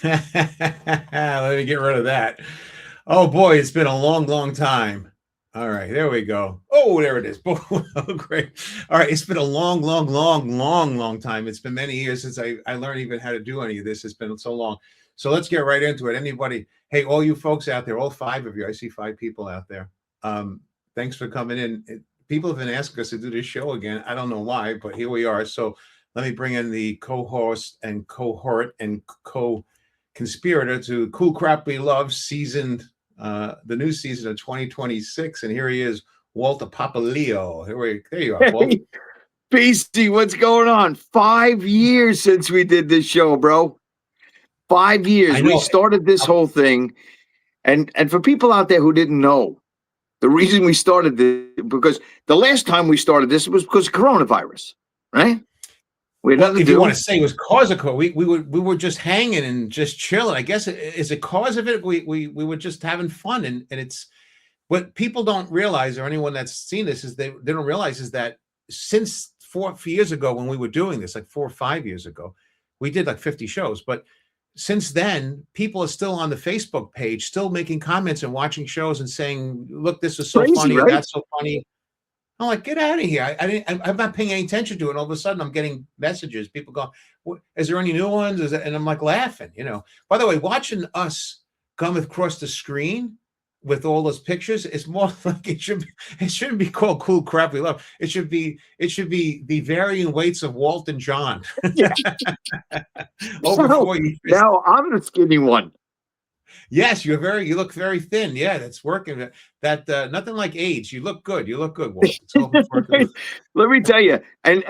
Let me get rid of that. Oh boy, it's been a long, long time. All right, there we go. Oh, there it is. Oh, great. All right, it's been a long, long, long, long, long time. It's been many years since I learned even how to do any of this. It's been so long. So let's get right into it. Anybody, hey, all you folks out there, all five of you, I see five people out there. Thanks for coming in. People have been asking us to do this show again. I don't know why, but here we are. So let me bring in the co-host and cohort and co-conspirator to Cool Crap We Love season, the new season of 2026. And here he is, Walt Papaleo. There you are, Walt. Hey, Beastie, what's going on? 5 years since we did this show, bro. 5 years. I We know. started this whole thing. And for people out there who didn't know, the reason we started this, because the last time we started this was because of coronavirus, right? We had Well, nothing if to you do. want to say it was cause of COVID, we were just hanging and just chilling. I guess is it cause of it? We were just having fun, and it's what people don't realize, or anyone that's seen this, is they don't realize is that since 4 years ago when we were doing this, like 4 or 5 years ago, we did like 50 shows. But since then, people are still on the Facebook page, still making comments and watching shows and saying, "Look, this is so Crazy, funny," or right? "That's so funny." I'm like, get out of here. I'm not paying any attention to it. And all of a sudden I'm getting messages. People go, is there any new ones? And I'm like laughing. By the way, watching us come across the screen with all those pictures, it's more like it shouldn't be called Cool Crap We Love. It should be the varying weights of Walt and John. Over So 4 years. now I'm the skinny one. Yes, you look very thin. Yeah, that's working. That nothing like age. You look good. You look good, Walt. It's all working. Let me tell you, and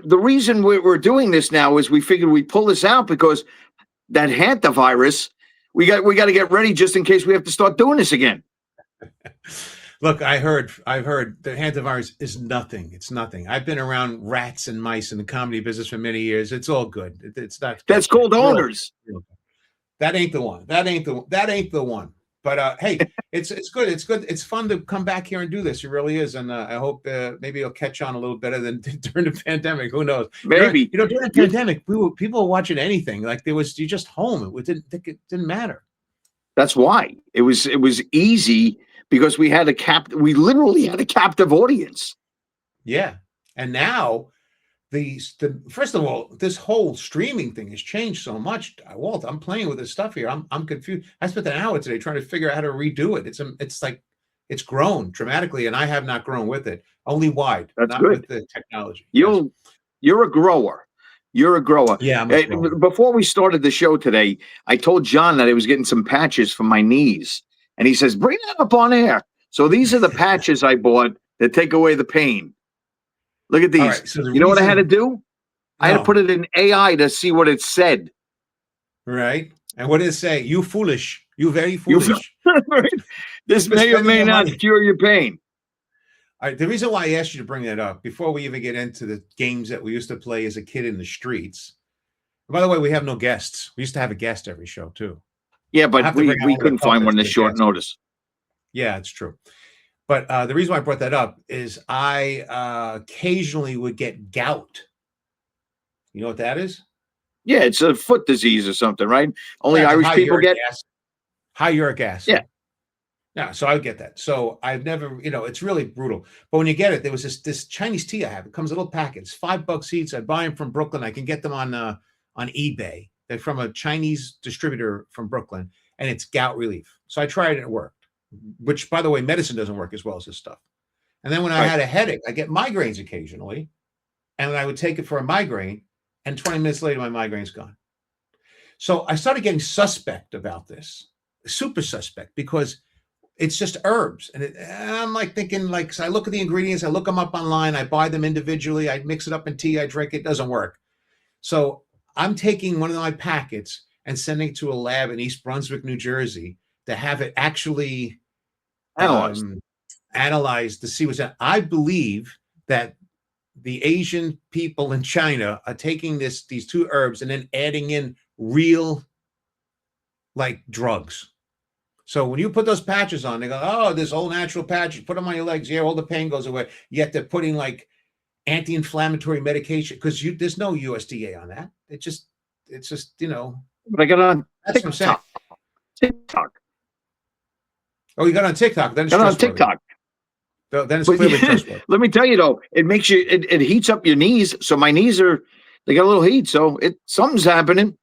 the reason we're doing this now is we figured we pull this out because that hantavirus, we got to get ready just in case we have to start doing this again. Look, I've heard the hantavirus is nothing. It's nothing. I've been around rats and mice in the comedy business for many years. It's all good. It's not. That's called owners. That ain't the one. That ain't the one. But hey, it's good. It's good. It's fun to come back here and do this. It really is. And I hope maybe it'll catch on a little better than during the pandemic. Who knows? Maybe. During the pandemic, people were watching anything. Like you're just home. It didn't matter. That's why it was easy because we literally had a captive audience. Yeah. And now the first of all, this whole streaming thing has changed so much. Walt, I'm playing with this stuff here. I'm confused. I spent an hour today trying to figure out how to redo it. It's like it's grown dramatically, and I have not grown with it. Only wide, That's not good. with the technology. You're a grower. You're a grower. Yeah. I'm a grower. Before we started the show today, I told John that I was getting some patches for my knees, and he says, "Bring that up on air." So these are the patches I bought that take away the pain. Look at these. Right, so you know what I had to do? No. I had to put it in AI to see what it said. Right. And what did it say? You foolish. You very foolish. This may or may not cure your pain. All right. The reason why I asked you to bring that up before we even get into the games that we used to play as a kid in the streets. By the way, we have no guests. We used to have a guest every show too. Yeah, but we couldn't find one at short notice. Yeah, it's true. But the reason why I brought that up is I occasionally would get gout. You know what that is? Yeah, it's a foot disease or something, right? Only Irish people get high uric acid. Yeah. Yeah, so I get that. So I've never, it's really brutal. But when you get it, there was this Chinese tea I have. It comes in a little packet. It's $5 each. I buy them from Brooklyn. I can get them on eBay. They're from a Chinese distributor from Brooklyn, and it's gout relief. So I tried it and it worked. Which, by the way, medicine doesn't work as well as this stuff. And then when I had a headache, I get migraines occasionally, and I would take it for a migraine, and 20 minutes later, my migraine's gone. So I started getting suspect about this, super suspect, because it's just herbs. And I'm like thinking, so I look at the ingredients, I look them up online, I buy them individually, I mix it up in tea, I drink it, doesn't work. So I'm taking one of my packets and sending it to a lab in East Brunswick, New Jersey, to have it actually analyzed to see what's that. I believe that the Asian people in China are taking these two herbs and then adding in real drugs. So when you put those patches on, they go, oh, this old natural patch, put them on your legs. Yeah, all the pain goes away. Yet they're putting anti-inflammatory medication because there's no USDA on that. It's just But I got on That's what I'm saying. TikTok. Oh, you got on TikTok. Then it's Got on trustworthy. TikTok. Then it's But clearly yeah, trustworthy. let me tell you though, it makes you it heats up your knees. So my knees they got a little heat. So something's happening.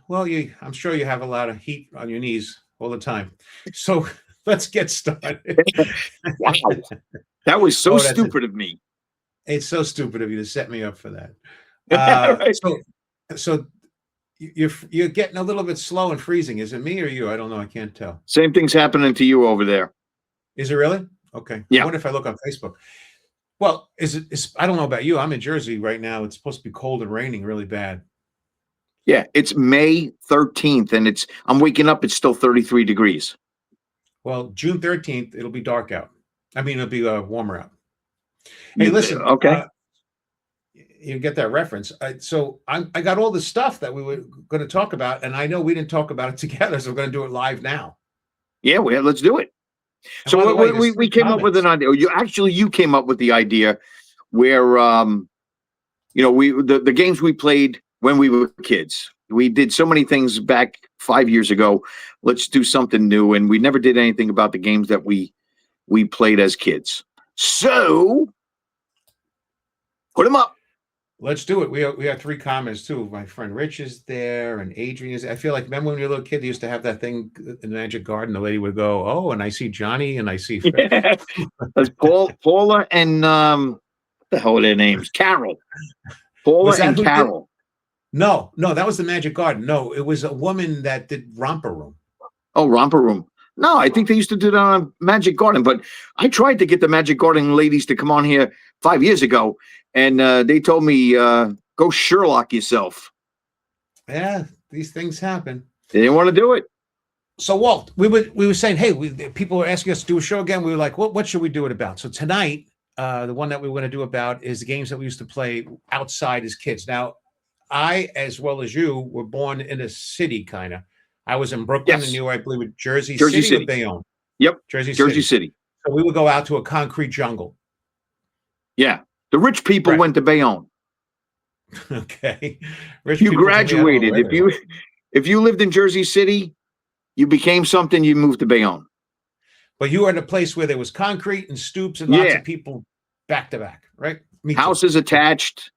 Well, I'm sure you have a lot of heat on your knees all the time. So let's get started. Wow. That was so Oh, stupid of me. It's so stupid of you to set me up for that. Right. So you're getting a little bit slow and freezing. Is it me or you? I don't know. I can't tell. Same thing's happening to you over there. Is it really? Okay. Yeah. I wonder if I look on Facebook. Well, I don't know about you. I'm in Jersey right now. It's supposed to be cold and raining really bad. Yeah, it's May 13th and I'm waking up, it's still 33 degrees. Well, June 13th, it'll be dark out. I mean, it'll be warmer out. Hey, listen. Okay. You get that reference. So I got all the stuff that we were going to talk about, and I know we didn't talk about it together, so we're going to do it live now. Yeah, let's do it. And so way, we came up with an idea. You came up with the idea where the games we played when we were kids. We did so many things back 5 years ago. Let's do something new, and we never did anything about the games that we played as kids. So put them up. Let's do it. We have 3 comments too. My friend Rich is there, and Adrian is. I feel like remember when you were a little kid, they used to have that thing in the Magic Garden. The lady would go, "Oh, and I see Johnny, and I see." Yeah. That's Paula, and what the hell are their names? Carol. Paula and Carol. No, that was the Magic Garden. No, it was a woman that did Romper Room. Oh, Romper Room. No, I think they used to do that on Magic Garden, but I tried to get the Magic Garden ladies to come on here 5 years ago, and they told me, go Sherlock yourself. Yeah, these things happen. They didn't want to do it. So, Walt, we were saying, hey, people were asking us to do a show again. We were like, what should we do it about? So tonight, the one that we want to do about is the games that we used to play outside as kids. Now, I, as well as you, were born in a city, kind of. I was in Brooklyn, and you were, I believe, with Jersey City or Bayonne? Yep. Jersey City. So we would go out to a concrete jungle. Yeah. The rich people went to Bayonne. Okay. You graduated. If you lived in Jersey City, you became something, you moved to Bayonne. But you were in a place where there was concrete and stoops and lots of people back to back, right? Houses attached.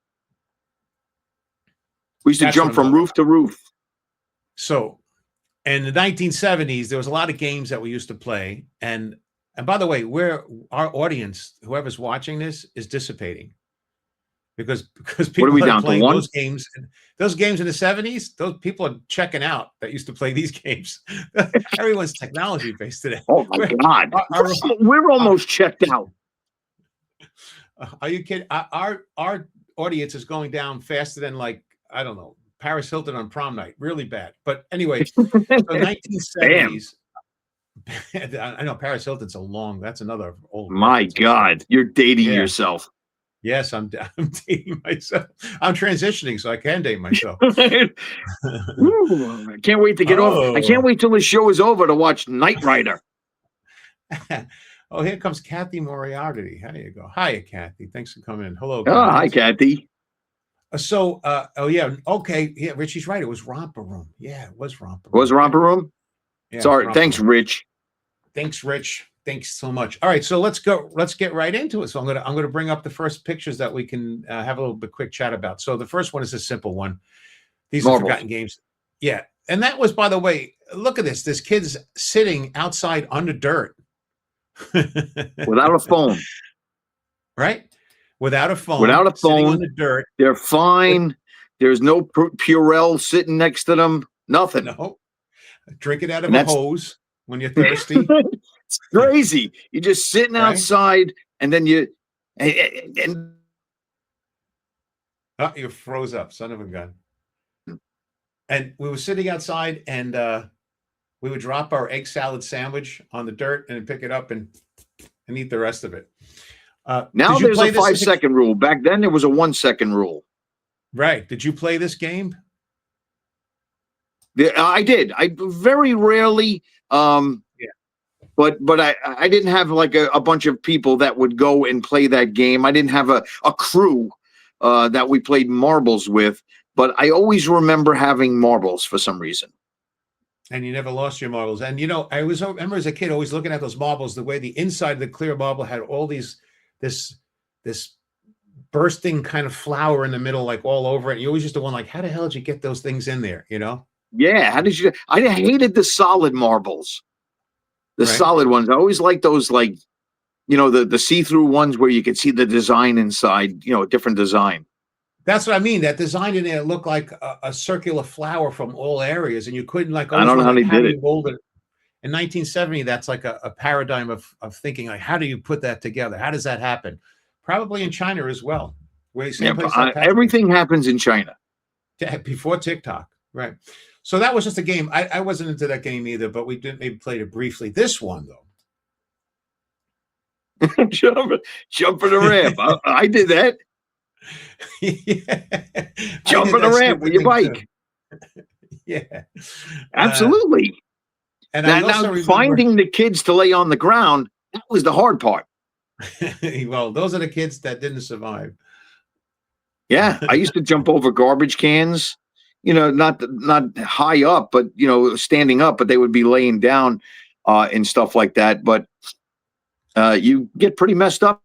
We used to jump from roof to roof. So in the 1970s, there was a lot of games that we used to play. And by the way, our audience, whoever's watching this, is dissipating. Because people are playing those games in the 70s, those people are checking out that used to play these games. Everyone's technology based today. Oh my God. We're almost checked out. Are you kidding? Our audience is going down faster than, like, I don't know, Paris Hilton on prom night. Really bad. But anyway, so 1970s. I know Paris Hilton's that's another old. My God, you're dating yourself. Yes, I'm dating myself. I'm transitioning, so I can date myself. Ooh, I can't wait to get off. I can't wait till the show is over to watch Knight Rider. Oh, here comes Kathy Moriarty. How do you go? Hiya, Kathy. Thanks for coming in. Hello. Oh, hi, Kathy. So, okay. Yeah, Richie's right. It was Romper Room. Yeah, it was Romper Room. Was Romper Room? Yeah, sorry. Thanks, Rich. Thanks, Rich. Thanks so much. All right, so let's get right into it. So I'm gonna bring up the first pictures that we can have a little bit quick chat about. So the first one is a simple one. These are forgotten games. Yeah, and that was, by the way, look at this. This kid's sitting outside under dirt without a phone. Right? Without a phone. Without a phone. On the dirt. They're fine. There's no Purell sitting next to them. Nothing. No. Drinking out of a hose when you're thirsty. It's crazy. You're just sitting outside, and then you froze up, son of a gun. And we were sitting outside, and we would drop our egg salad sandwich on the dirt and pick it up and eat the rest of it. Now there's a 5-second rule. Back then there was a 1-second rule. Right. Did you play this game? I did. I very rarely. But I didn't have like a bunch of people that would go and play that game. I didn't have a crew that we played marbles with. but I always remember having marbles for some reason. And you never lost your marbles. And I remember as a kid always looking at those marbles, the way the inside of the clear marble had all this bursting kind of flour in the middle, like all over it. And you always used to wonder, like, how the hell did you get those things in there? Yeah, how did you? I hated the solid marbles, the Right. solid ones. I always liked those, like, the see-through ones where you could see the design inside, a different design. That's what I mean. That design in there looked like a circular flower from all areas, and you couldn't I always don't know wonder, how they like, how did do it. you mold it? In 1970, that's like a paradigm of thinking, like, how do you put that together? How does that happen? Probably in China as well, where Yeah, same place like everything happens in China. before TikTok, right? So that was just a game. I wasn't into that game either, but we did maybe played it briefly. This one though, Jumping the ramp. I did that. yeah, I did Jumping the that ramp with stupid your thing bike. too. Yeah, uh, Absolutely. and I Now, also remember. finding the kids to lay on the ground, that was the hard part. Well, those are the kids that didn't survive. Yeah, I used to jump over garbage cans, not high up, but standing up, but they would be laying down and stuff like that. But you get pretty messed up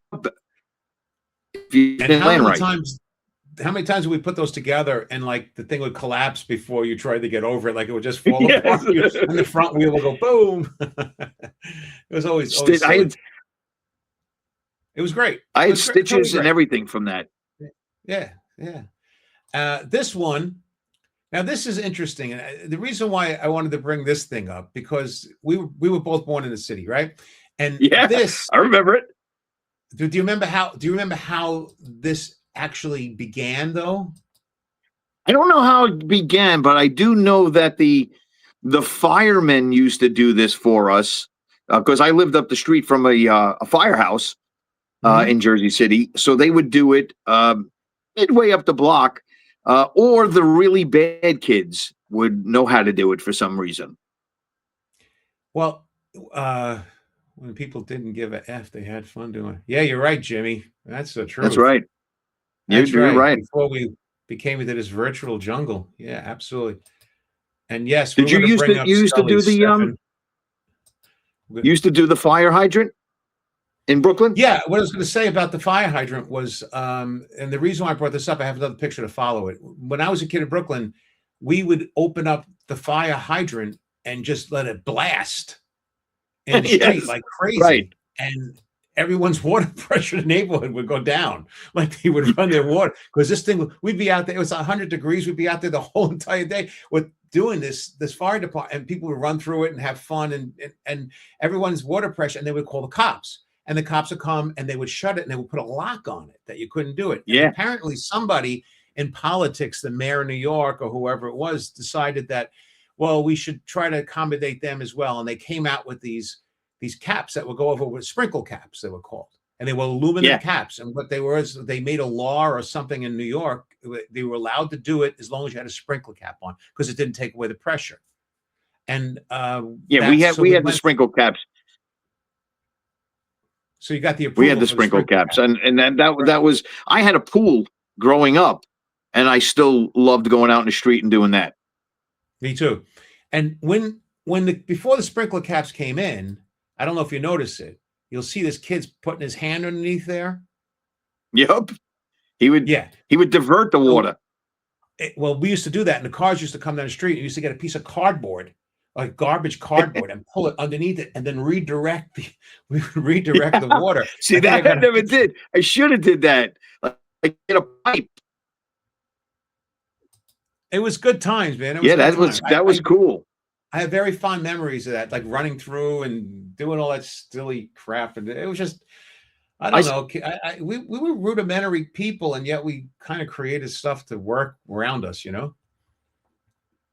if you And didn't land right. how many times did we put those together and like the thing would collapse before you tried to get over it, like it would just fall Yes. apart, and the front wheel would go boom. It was always I silly. had It was great. I It had was great, totally stitches and great. everything from that. Yeah, yeah. This one, now this is interesting, and the reason why I wanted to bring this thing up, because we were both born in the city, right? And Yeah, this, I remember it. do you remember how? Do you remember how this actually began, though? I don't know how it began, but I do know that the firemen used to do this for us because I lived up the street from a firehouse Mhm. in Jersey City, so they would do it midway up the block, or the really bad kids would know how to do it for some reason. Well, uh, when people didn't give a F, they had fun doing it. Yeah, you're right, Jimmy. That's the That's truth. right. That's You're right. right. Before we became into this virtual jungle. Yeah, absolutely. And yes, we're Did you going to used bring to up you used to do Sully's the Stefan. fire hydrant in Brooklyn? Yeah, what I was going to say about the fire hydrant was, and the reason why I brought this up, I have another picture to follow it. When I was a kid in Brooklyn, we would open up the fire hydrant and just let it blast in the street Yes. like Right. crazy, and everyone's water pressure in the neighborhood would go down. Like they would run their water, because this thing, we'd be out there. It was 100 degrees. We'd be out there the whole entire day with doing this fire department, and people would run through it and have fun, and everyone's water pressure. And they would call the cops, and the cops would come and they would shut it, and they would put a lock on it that you couldn't do it. And Yeah. apparently somebody in politics, the mayor of New York or whoever it was, decided that, well, we should try to accommodate them as well. And they came out with these caps that would go over with sprinkle caps, they were called. And they were aluminum Yeah. caps. And what they were is they made a law or something in New York. They were allowed to do it as long as you had a sprinkle cap on, because it didn't take away the pressure. And Yeah, we had the sprinkle caps. so you got the We had approval the for the sprinkle sprinkle caps, cap. and that Right. that was. I had a pool growing up, and I still loved going out in the street and doing that. Me too. And when the before the sprinkler caps came in, I don't know if you notice it. You'll see this kid's putting his hand underneath there. Yep, he would Yeah. he would divert the So, water. well, we used to do that, and the cars used to come down the street. And you used to get a piece of cardboard, like garbage cardboard, and pull it underneath it, and then redirect the we would redirect the Yeah. water. See, I think I that I got a never picture. did. I should have did that. Like get a pipe. It was good times, man. It was Yeah, good that times. was that was cool. I have very fond memories of that, like running through and doing all that silly crap, and it was just, I I don't know. We were rudimentary people, and yet we kind of created stuff to work around us, you know?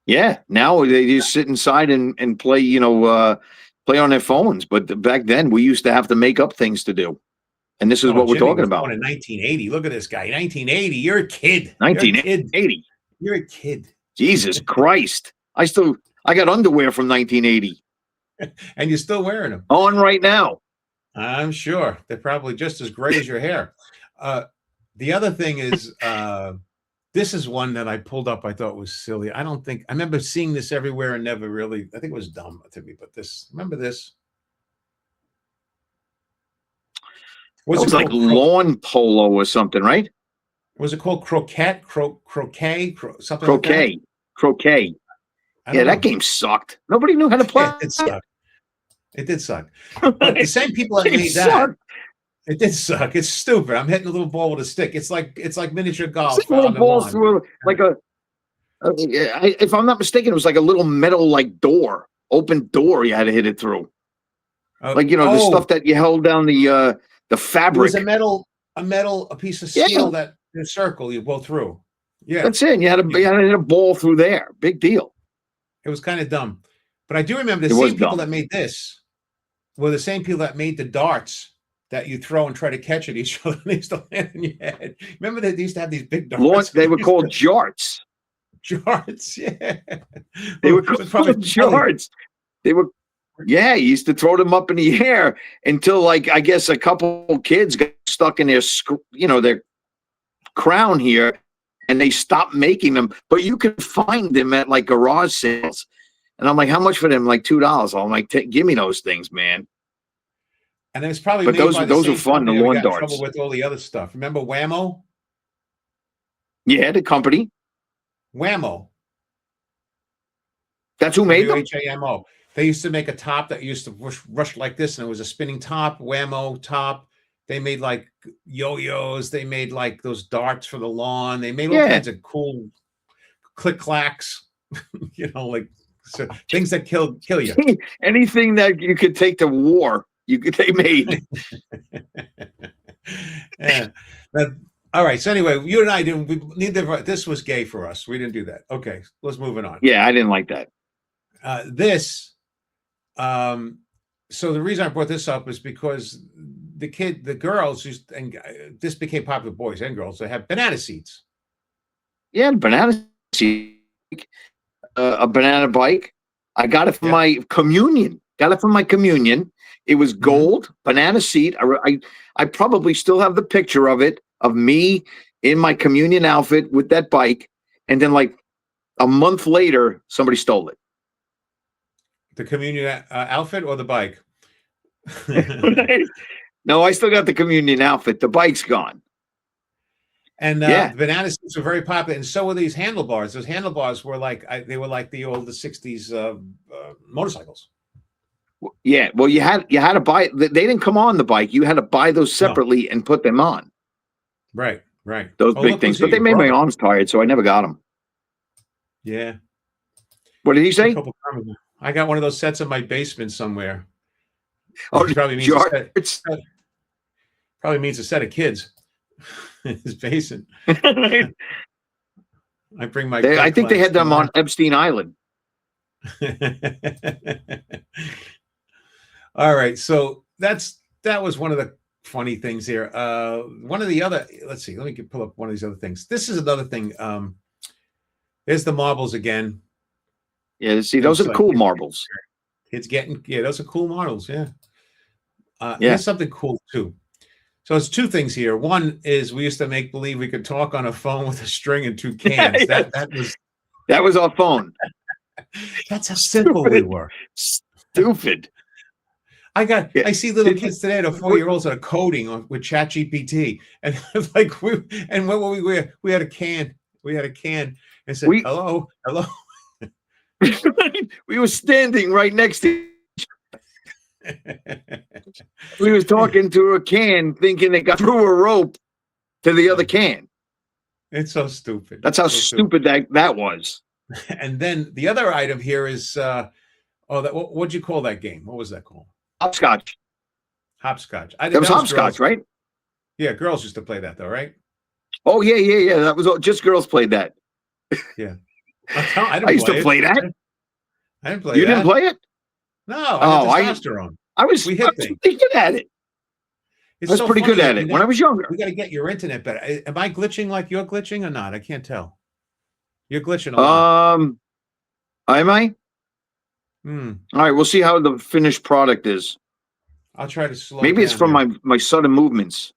Yeah, now they just sit inside and play, play on their phones. But back then, we used to have to make up things to do, and this is Oh, what we're Jimmy talking was about. born in 1980. Look at this guy, 1980. You're a kid. You're a kid. 1980. You're a kid, Jesus Christ! I got underwear from 1980 and you're still wearing them. on right now. I'm sure they're probably just as gray as your hair. Uh, the other thing is, This is one that I pulled up. I thought was silly. I don't think I remember seeing this everywhere and never really. I think it was dumb to me. But this, remember this? That Was it was like called lawn polo or something, right? Was it called croquette? Croquet? Something like that. Croquet. Croquet. I Yeah, don't that know. game sucked. Nobody knew how to play. Yeah, it sucked. It did suck. But the same people that made that, sucked. it did suck. It's stupid. I'm hitting a little ball with a stick. It's like miniature golf. It's like little on the balls lawn. through like if I'm not mistaken, it was like a little metal like door, open door. You had to hit it through, like the stuff that you held down the fabric. It was a piece of steel that in a circle you go through. Yeah, that's it. You had to hit a ball through there. Big deal. It was kind of dumb, but I do remember the same people that made this were the same people that made the darts that you throw and try to catch at each other. They used to land in your head. Remember they used to have these big darts? They were called jarts. Jarts, yeah. They were called jarts. They were, you used to throw them up in the air until, like, I guess a couple kids got stuck in their, their crown here, and they stopped making them. But you could find them at like garage sales, and I'm like, how much for them? Like $2. I'm like, give me those things, man. And it was probably, but those are fun. The lawn darts. Trouble with all the other stuff. Remember Whammo? Yeah, the company. Whammo. That's who made them? WHAMO. They used to make a top that used to rush like this, and it was a spinning top, Whammo top. They made like yo-yos. They made like those darts for the lawn. They made all kinds of cool click-clacks, like things that kill you. Anything that you could take to war, they made. Yeah. All right. So anyway, you and I didn't. This was gay for us. We didn't do that. Okay, let's move on. Yeah, I didn't like that. So the reason I brought this up is because the girls and this became popular, boys and girls. They have banana seats. Yeah, banana seat. A banana bike. I got it from my communion. It was gold, banana seat. I probably still have the picture of it, of me in my communion outfit with that bike. And then like a month later, somebody stole it. The communion outfit or the bike? No, I still got the communion outfit. The bike's gone. And the banana seats were very popular, and so were these handlebars. Those handlebars were like the old 60s motorcycles. Yeah, well, you had to buy. They didn't come on the bike. You had to buy those separately and put them on. Right. Those big things, but they made my arms tired, so I never got them. Yeah. What did he say? I got one of those sets in my basement somewhere. Oh, probably means a set of kids. His basement. I bring my. I think they had them on Epstein Island. All right, so that was one of the funny things here. One of the other, let's see, let me pull up one of these other things. This is another thing. There's the marbles again. Yeah, see, those are cool marbles. It's getting, those are cool marbles. Yeah. Here's something cool too. So it's two things here. One is we used to make believe we could talk on a phone with a string and two cans. That was our phone. That's how simple we were. Stupid. I see little kids today, the 4-year-olds that are coding with ChatGPT, and like we had a can. We had a can and said, hello. We were standing right next to we was talking to a can thinking it got through a rope to the other can. It's so stupid. That's how stupid that was. And then the other item here is what'd you call that game? What was that called? Hopscotch. Hopscotch. That was hopscotch, right? Yeah, girls used to play that though, right? Oh yeah. That was just girls played that. Yeah. I used to play that. I didn't play You didn't play it? No, I had testosterone. I was pretty good at it. I was pretty good at it when I was younger. We got to get your internet better. Am I glitching like you're glitching or not? I can't tell. You're glitching a lot. Am I? All right, we'll see how the finished product is. I'll try to slow. Maybe it's from my sudden movements.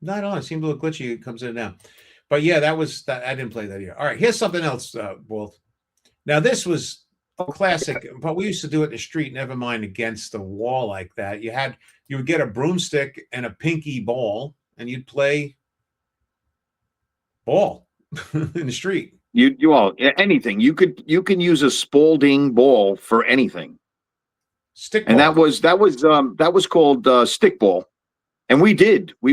No, I don't know. It seems a little glitchy. It comes in now. But yeah, that was that. I didn't play that year. All right, here's something else, Walt. Now this was classic, but we used to do it in the street. Never mind against the wall like that. You would get a broomstick and a pinky ball, and you'd play ball in the street. You all anything you can use a Spalding ball for anything, Stick and ball. that was called stickball, and we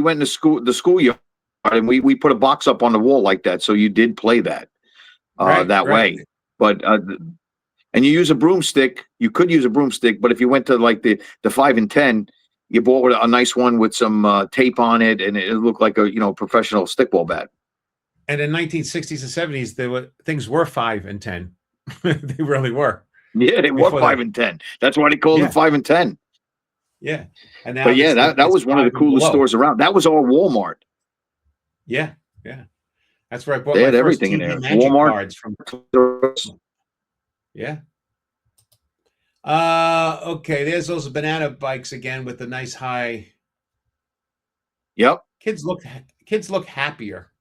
went to the schoolyard, and we put a box up on the wall like that, so you did play that that way, but and you use a broomstick. You could use a broomstick, but if you went to like the 5 and 10, you bought a nice one with some tape on it, and it looked like a professional stickball bat. And in 1960s and 70s, things were 5 and 10. They really were. Yeah, they were 5 and 10. That's why they called it 5 and 10. Yeah, and now but yeah, that was one of the coolest stores around. That was all Walmart. Yeah, yeah, that's where I bought they my had first everything in TV there. Magic Walmart cards from. Yeah. Okay. There's those banana bikes again with the nice high. Yep. Kids look happier.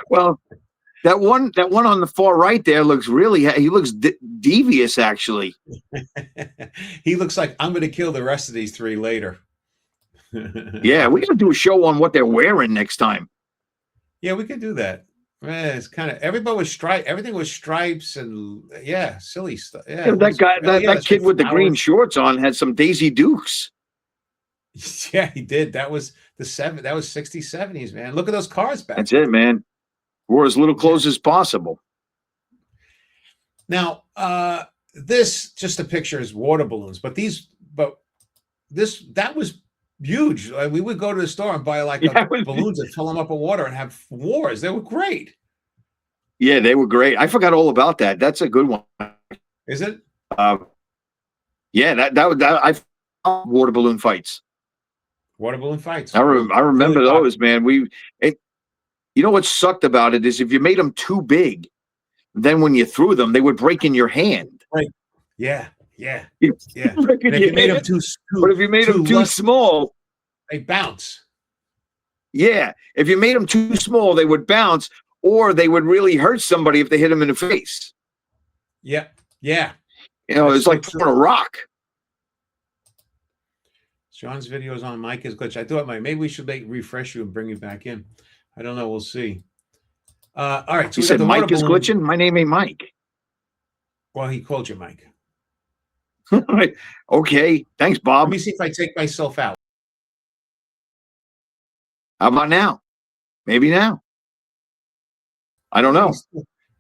Well, that one on the far right there looks he looks devious actually. He looks like I'm going to kill the rest of these 3 later. Yeah, we got to do a show on what they're wearing next time. Yeah, we could do that. Man, it's kind of everybody was everything was stripes and silly stuff. Yeah, that guy, that kid with the green shorts on had some Daisy Dukes. Yeah, he did. That was the 60s, 70s, man. Look at those cars back. That's it, man. Wore as little clothes as possible. Now, this just a picture is water balloons, but that was huge. We would go to the store and buy balloons and fill them up with water and have wars. They were great. Yeah, they were great. I forgot all about that. That's a good one. Is it? Yeah, that I water balloon fights. Water balloon fights. I remember really those, man. You know what sucked about it is if you made them too big, then when you threw them, they would break in your hand. Right. Yeah. Yeah. Yeah. If you made them but if you made them too small, they bounce. Yeah. If you made them too small, they would bounce, or they would really hurt somebody if they hit them in the face. Yeah. Yeah. It's like throwing a rock. John's videos on Mike is glitch. I thought maybe we should refresh you and bring you back in. I don't know. We'll see. All right. So he said Mike is glitching. My name ain't Mike. Well, he called you Mike. Okay. Thanks, Bob. Let me see if I take myself out. How about now? Maybe now. I don't know.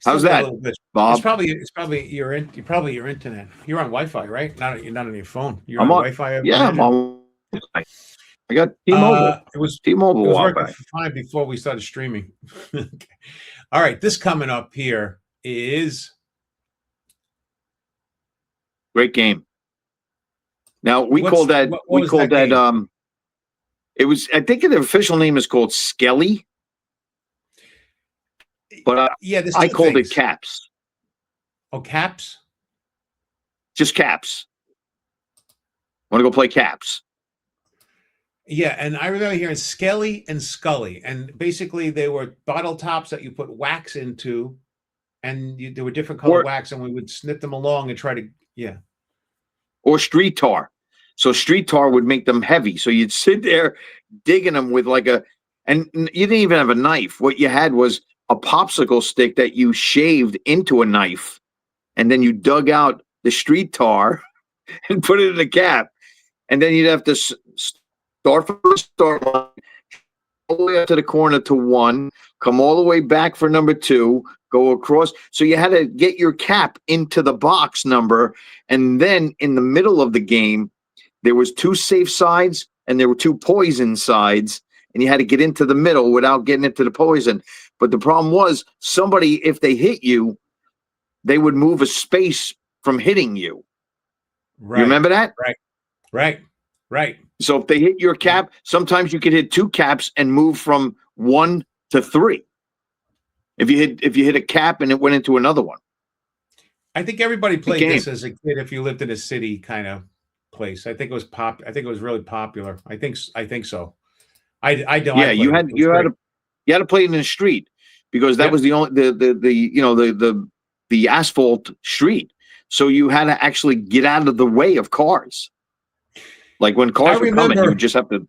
How's that, Bob? It's probably your internet. You're on Wi-Fi, right? You're not on your phone. You're on Wi-Fi. Yeah, I'm on. I got T-Mobile. It was T-Mobile. It was working fine before we started streaming. Okay. All right, this coming up here is great game. Now we call that. It was. I think the official name is called Skelly. But I called it Caps. Oh, Caps? Just Caps. Want to go play Caps? Yeah, and I remember hearing Skelly and Scully, and basically they were bottle tops that you put wax into, and there were different color wax, and we would snip them along and try to, Or street tar. So street tar would make them heavy. So you'd sit there digging them with and you didn't even have a knife. What you had was a popsicle stick that you shaved into a knife, and then you dug out the street tar and put it in a cap, and then you'd have to start from the start line, all the way up to the corner to 1, come all the way back for number 2, go across. So you had to get your cap into the box number, and then in the middle of the game, there was 2 safe sides and there were 2 poison sides, and you had to get into the middle without getting into the poison. But the problem was somebody, if they hit you, they would move a space from hitting you. Right. You remember that? Right. So if they hit your cap, sometimes you could hit 2 caps and move from 1 to 3. If you hit a cap and it went into another one. I think everybody played this as a kid if you lived in a city kind of place. I think it was I think it was really popular. I think so. I don't. Yeah, you had You had to play it in the street because that was the only the asphalt street. So you had to actually get out of the way of cars. Like when cars were coming, you would just have to.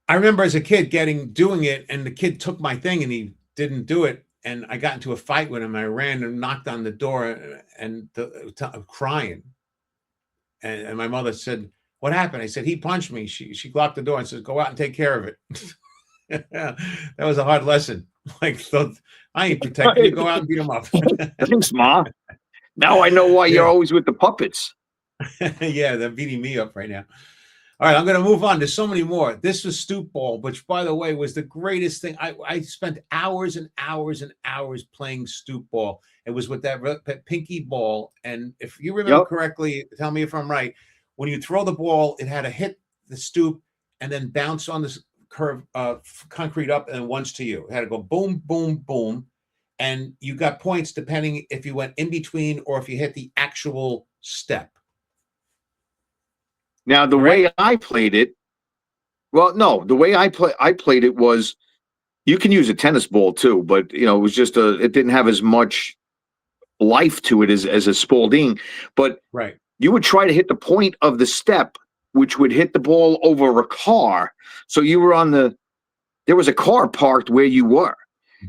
I remember as a kid doing it, and the kid took my thing and he didn't do it. And I got into a fight with him. I ran and knocked on the door and crying. And my mother said, "What happened?" I said, "He punched me." She locked the door and said, "Go out and take care of it." That was a hard lesson. Like, I ain't protecting you. Go out and beat him up. Thanks, Ma. Now I know why you're always with the puppets. Yeah, they're beating me up right now. All right, I'm going to move on. There's so many more. This was stoop ball, which, by the way, was the greatest thing. I spent hours and hours and hours playing stoop ball. It was with that pinky ball. And if you remember correctly, tell me if I'm right, when you throw the ball, it had to hit the stoop and then bounce on this curve, concrete up, and once to you. It had to go boom, boom, boom. And you got points depending if you went in between or if you hit the actual step. Now, the way I played it, the way I played it was, you can use a tennis ball too, but it was just it didn't have as much life to it as a Spalding. But you would try to hit the point of the step, which would hit the ball over a car. So you were there was a car parked where you were,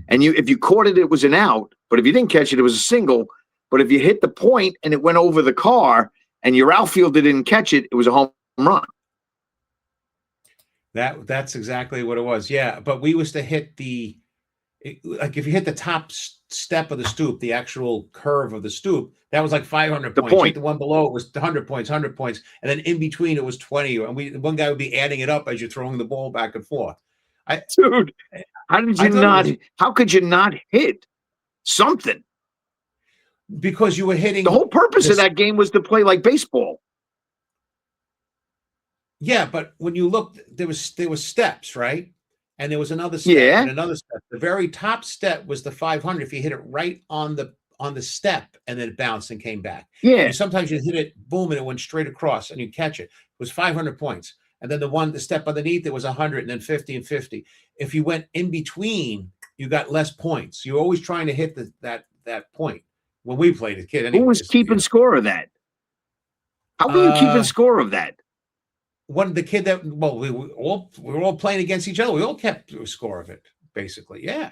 and if you caught it, it was an out. But if you didn't catch it, it was a single. But if you hit the point and it went over the car, and your outfielder didn't catch it, it was a home run. That's exactly what it was. Yeah, but we used to hit like if you hit the top step of the stoop, the actual curve of the stoop, that was like 500 points. Hit the one below, it was 100 points, and then in between it was 20. And one guy would be adding it up as you're throwing the ball back and forth. Dude, how could you not hit something? Because you were hitting. The whole purpose of that game was to play like baseball. Yeah, but when you looked, there was steps, right? And there was another step and another step. The very top step was the 500. If you hit it right on the step, and then it bounced and came back. Yeah. And sometimes you hit it, boom, and it went straight across, and you catch it. It was 500 points. And then the step underneath it was 100, and then 50 and 50. If you went in between, you got less points. You're always trying to hit that point. When we played as a kid, who was keeping score of that? How were you keeping score of that? The kid that we were all playing against each other. We all kept a score of it, basically. Yeah.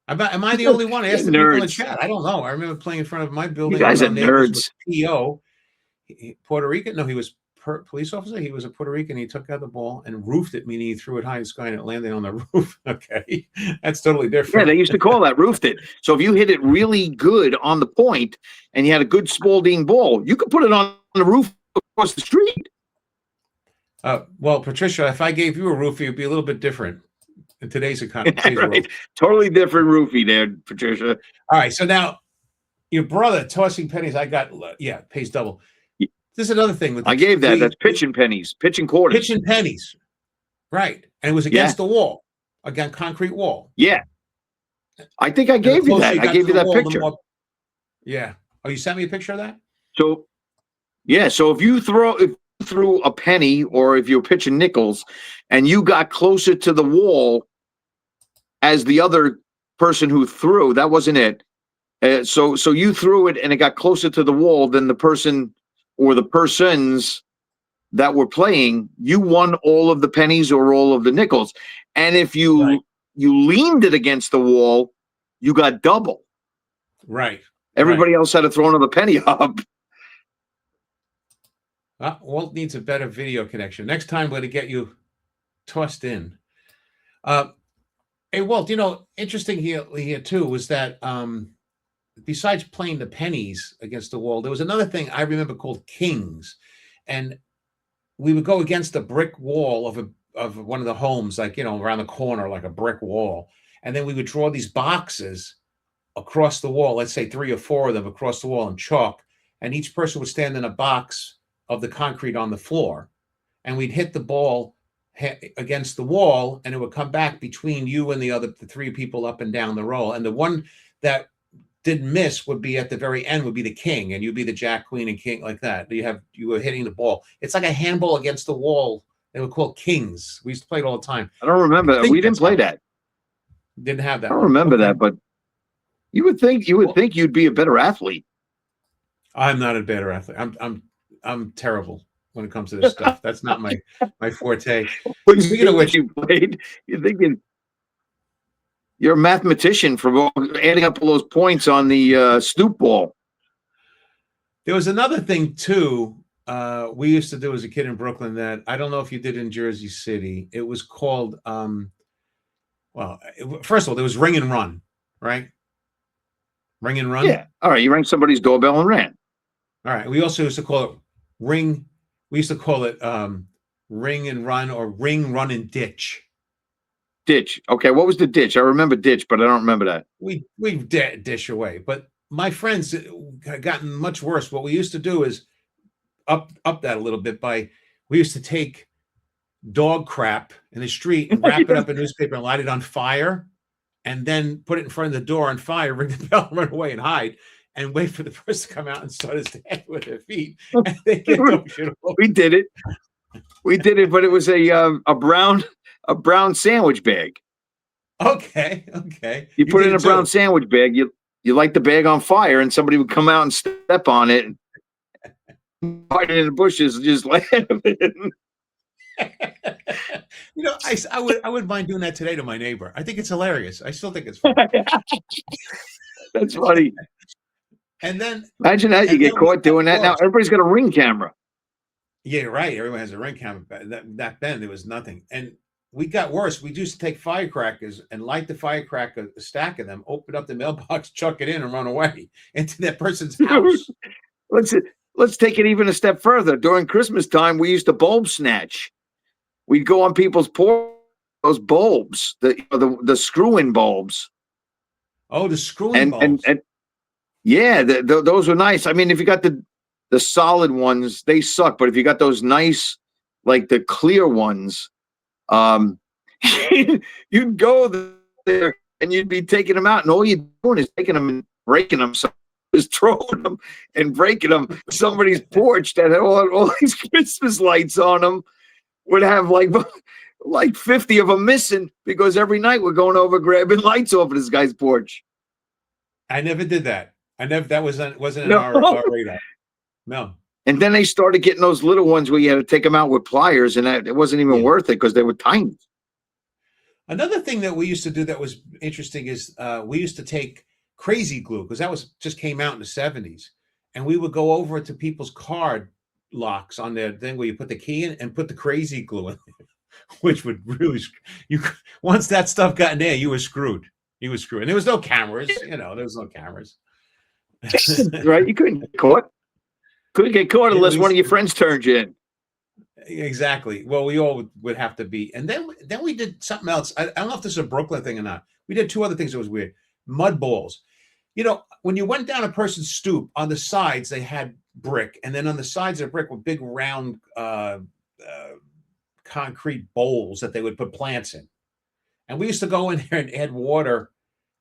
Am I the only one? I asked the people in the chat. I don't know. I remember playing in front of my building. You guys are nerds. PO, Puerto Rican. No, he was police officer. He was a Puerto Rican. He took out the ball and roofed it, meaning he threw it high in the sky and it landed on the roof. Okay, that's totally different. Yeah, they used to call that roofed it. So if you hit it really good on the point and you had a good Spalding ball, you could put it on the roof across the street. Well, Patricia, if I gave you a roofie, it'd be a little bit different in today's economy. Right. Totally different roofie there, Patricia. All right, so now your brother tossing pennies, pays double. This is another thing. I gave that. That's pitching pennies, pitching quarters. Pitching pennies, right? And it was against the wall, against concrete wall. Yeah, I think I gave you that. I gave you that picture. Yeah. Oh, you sent me a picture of that? So, yeah. So if you threw a penny, or if you're pitching nickels, and you got closer to the wall as the other person who threw, that wasn't it. So you threw it, and it got closer to the wall than the person or the persons that were playing. You won all of the pennies or all of the nickels. And if you leaned it against the wall, you got double. Right. Everybody else had to throw another penny up. Walt needs a better video connection. Next time, we're going to get you tossed in. Hey, Walt, interesting here too was that besides playing the pennies against the wall, there was another thing I remember called kings. And we would go against the brick wall of one of the homes, like, around the corner, like a brick wall. And then we would draw these boxes across the wall, let's say 3 or 4 of them across the wall in chalk. And each person would stand in a box of the concrete on the floor. And we'd hit the ball against the wall, and it would come back between you and the 3 people up and down the row. And the one that didn't miss would be at the very end, would be the king, and you'd be the jack, queen, and king, like that. You were hitting the ball. It's like a handball against the wall. They were called kings. We used to play it all the time. I don't remember that. We didn't play that. Didn't have I that don't one. remember Okay. that, but you would think you'd be a better athlete. I'm not a better athlete. I'm terrible when it comes to this stuff. That's not my forte. What do Speaking of you think which, you played? You're thinking you're a mathematician for adding up all those points on the Snoop ball. there was another thing too. We used to do as a kid in Brooklyn that I don't know if you did in Jersey City. It was called first of all, there was ring and run, right? Ring and run. Yeah. All right. You rang somebody's doorbell and ran. All right. We also used to call it ring. We used to call it ring and run or ring, run, and ditch. Ditch. Okay. What was the ditch? I remember ditch, but I don't remember that. We dish away. But my friends had gotten much worse. What we used to do is up that a little bit by we used to take dog crap in the street and wrap it up in newspaper and light it on fire and then put it in front of the door on fire, ring the bell, run away and hide and wait for the person to come out and start his day with their feet and they get those shit over. We did it. We did it, but it was a brown sandwich bag. Okay. You put it in a did brown too. sandwich bag. You light the bag on fire, and somebody would come out and step on it, and hide it in the bushes, and just let it. You know, I would mind doing that today to my neighbor. I think it's hilarious. I still think it's funny. That's funny. And then Imagine that you and get then we caught got doing that. Now worse. everybody's got a Ring camera. Yeah, right. Everyone has a ring camera. Back then, there was nothing. And we got worse. We used to take firecrackers and light the firecracker, a stack of them, open up the mailbox, chuck it in, and run away into that person's house. Let's take it even a step further. During Christmas time, we used to bulb snatch. We'd go on people's porch, those bulbs, the screw-in bulbs, Oh, the screwing bulbs. and yeah, those were nice. I mean, if you got the solid ones, they suck. But if you got those nice, like the clear ones, you'd go there and you'd be taking them out, and all you're doing is taking them and breaking them. So just throwing them and breaking them. Somebody's porch that had all these Christmas lights on them would have like 50 of them missing because every night we're going over grabbing lights off of this guy's porch. I never did that. That wasn't in No. our radar. No. And then they started getting those little ones where you had to take them out with pliers, and it wasn't even Yeah. worth it because they were tiny. Another thing that we used to do that was interesting is we used to take crazy glue because that was just came out in the 70s. And we would go over to people's card locks on their thing where you put the key in and put the crazy glue in, which would really once that stuff got in there, you were screwed. You were screwed. And there was no cameras, there was no cameras. Right? You couldn't get caught. Couldn't get caught unless one of your friends turned you in. Exactly. Well, we all would have to be. And then we did something else. I don't know if this is a Brooklyn thing or not. We did two other things that was weird. Mud balls. When you went down a person's stoop, on the sides, they had brick. And then on the sides of the brick were big round concrete bowls that they would put plants in. And we used to go in there and add water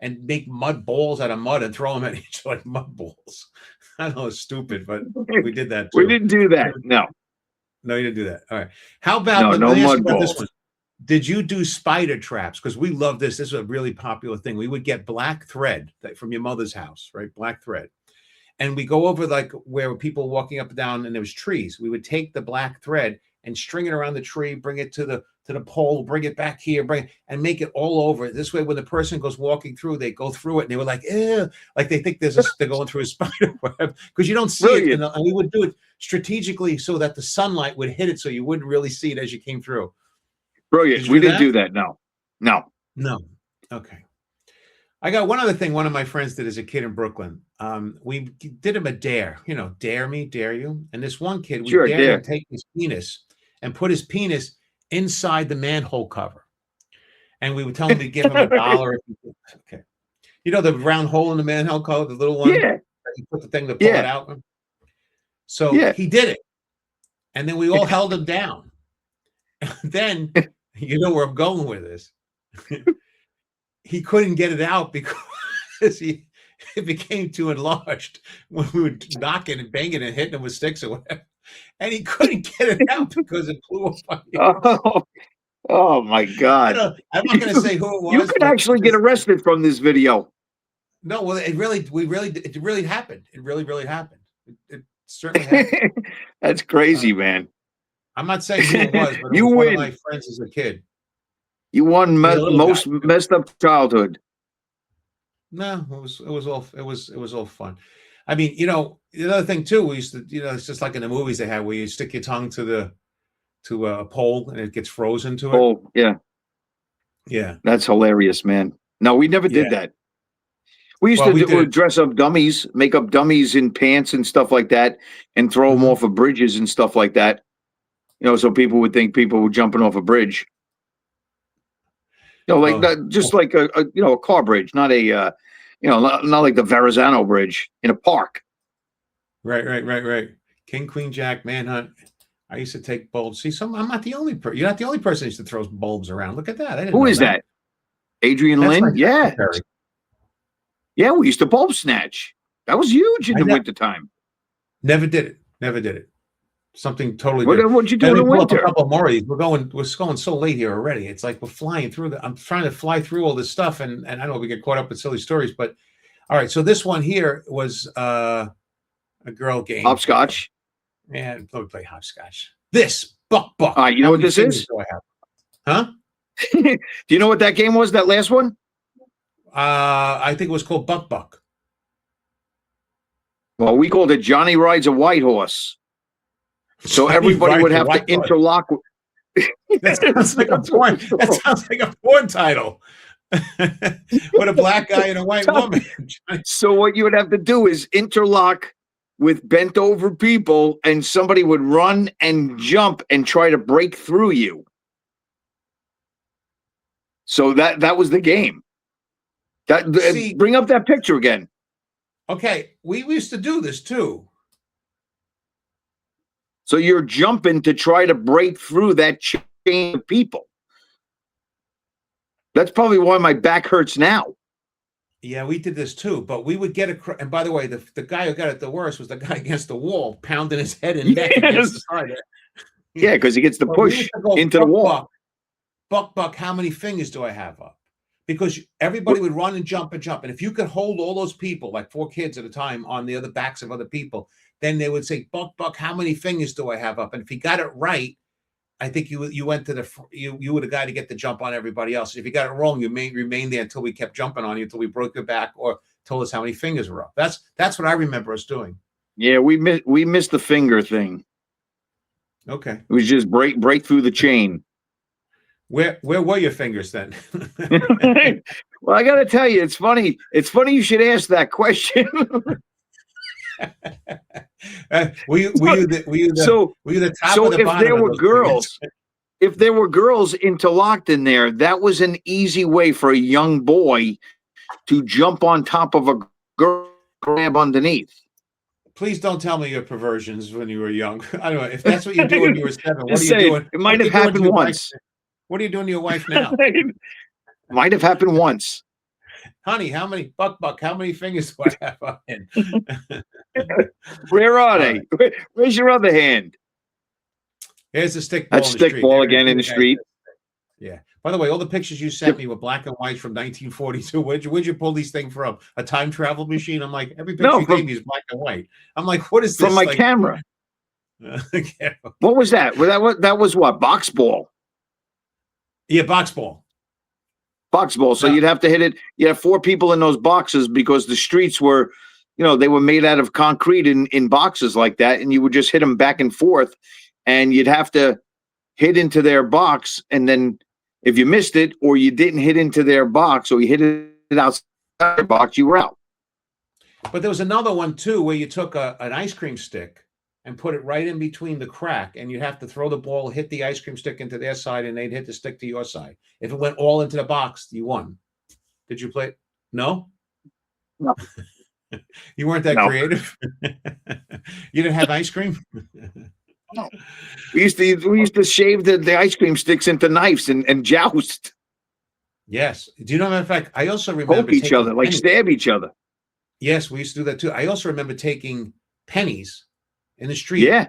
and make mud balls out of mud and throw them at each other like mud balls. I know it's stupid, but we did that too. We didn't do that. No, you didn't do that. All right. How about no let me ask you mud about this balls. one. Did you do spider traps? Because we love this. This is a really popular thing. We would get black thread from your mother's house, right? Black thread. And we go over like where people walking up and down and there was trees. We would take the black thread and string it around the tree, bring it to the pole, bring it back here, and make it all over. This way, when the person goes walking through, they go through it and they were like, ew, like they think they're going through a spider web because you don't see it. And we would do it strategically so that the sunlight would hit it so you wouldn't really see it as you came through. Brilliant. We didn't do that. No. Okay. I got one other thing one of my friends did as a kid in Brooklyn. We did him a dare, dare me, dare you. And this one kid, we dared him to take his penis and put his penis inside the manhole cover. And we would tell him to give him $1. Okay. The round hole in the manhole cover, the little one? Yeah. You put the thing to pull it out. So he did it. And then we all held him down. And then, you know where I'm going with this. He couldn't get it out because it became too enlarged when we would knock it and bang it and hitting him with sticks or whatever. And he couldn't get it out because it blew up on him. Oh my God. I'm not going to say who it was. You could but actually get arrested from this video. No, well, it really happened. It really happened. It certainly happened. That's crazy, man. I'm not saying who it was, but it You was one of win. my friends as a kid. You won He was a little most guy. messed up childhood. No, it was all fun. I mean, the other thing too, we used to, it's just like in the movies they had where you stick your tongue to a pole and it gets frozen to it. Oh, yeah. Yeah, That's hilarious, man. No, we never did yeah. that. We used Well, to we did it. dress up dummies, make up dummies in pants and stuff like that, and throw them Mhm. off of bridges and stuff like that. So people would think people were jumping off a bridge. Like Oh, just like a car bridge, not a not like the Verrazano Bridge in a park. right. King, Queen, Jack, Manhunt. I used to take bulbs. See, I'm not the only person. You're not the only person who used to throw bulbs around. Look at that. I didn't Who know is that? Adrian That's my Lynn? Yeah. secretary. Yeah, we used to bulb snatch. That was huge in I the ne- wintertime. never did it. Never did it. Something totally What different. what'd you do Let in me the pull up a winter? couple more of these. We're going so late here already. It's like we're flying through I'm trying to fly through all this stuff, and I know we get caught up with silly stories, but all right. So this one here was a girl game. Hopscotch. Man, let me play hopscotch. This buck. All right, you know what this is? Do I have? Huh? Do you know what that game was? That last one? I think it was called buck. Well, we called it Johnny Rides a White Horse. So everybody would have to interlock. That sounds like a porn. That sounds like a porn title. With a black guy and a white woman. So what you would have to do is interlock with bent over people, and somebody would run and jump and try to break through you. So that was the game. Bring up that picture again. Okay, we used to do this too. So you're jumping to try to break through that chain of people. That's probably why my back hurts now. Yeah, we did this too, but we would get and by the way, the guy who got it the worst was the guy against the wall, pounding his head and neck against the side. Yeah, because he gets the push into the wall. Buck, how many fingers do I have up? Because everybody would run and jump. And if you could hold all those people, like 4 kids at a time, on the other backs of other people, then they would say, Buck, how many fingers do I have up? And if he got it right, I think you went to you were the guy to get the jump on everybody else. If you got it wrong, you may remain there until we kept jumping on you until we broke your back or told us how many fingers were up. That's what I remember us doing. Yeah, we missed the finger thing. Okay, it was just break through the chain. Where were your fingers then? Well, I got to tell you, it's funny. It's funny you should ask that question. Were you the top so of the bottom? If there were girls, if there were girls interlocked in there, that was an easy way for a young boy to jump on top of a girl, grab underneath. Please don't tell me your perversions when you were young. I don't know if that's what you do when you were 7. What are you doing? It might have happened once. What are you doing to your wife now? Might have happened once. Honey, how many Buck? How many fingers do I have up in? Where are they? Where's your other hand? Here's the stick ball. That's stick ball again in the street. Yeah. By the way, all the pictures you sent me were black and white from 1942. Where'd you pull these things from? A time travel machine? I'm like, every picture you gave me is black and white. I'm like, what is this? From my camera. What was that? That was what? Box ball. Yeah, box ball. Box ball. So you'd have to hit it. You have 4 people in those boxes because the streets were, they were made out of concrete in boxes like that, and you would just hit them back and forth, and you'd have to hit into their box, and then if you missed it or you didn't hit into their box or you hit it outside their box, you were out. But there was another one too where you took an ice cream stick and put it right in between the crack, and you'd have to throw the ball, hit the ice cream stick into their side, and they'd hit the stick to your side. If it went all into the box, you won. Did you play? No? No. You weren't that creative? You didn't have ice cream? No. We used to shave the ice cream sticks into knives and joust. Yes. Do you know, matter of fact, I also remember poke each other, like stab each other. Yes, we used to do that too. I also remember taking pennies in the street, yeah,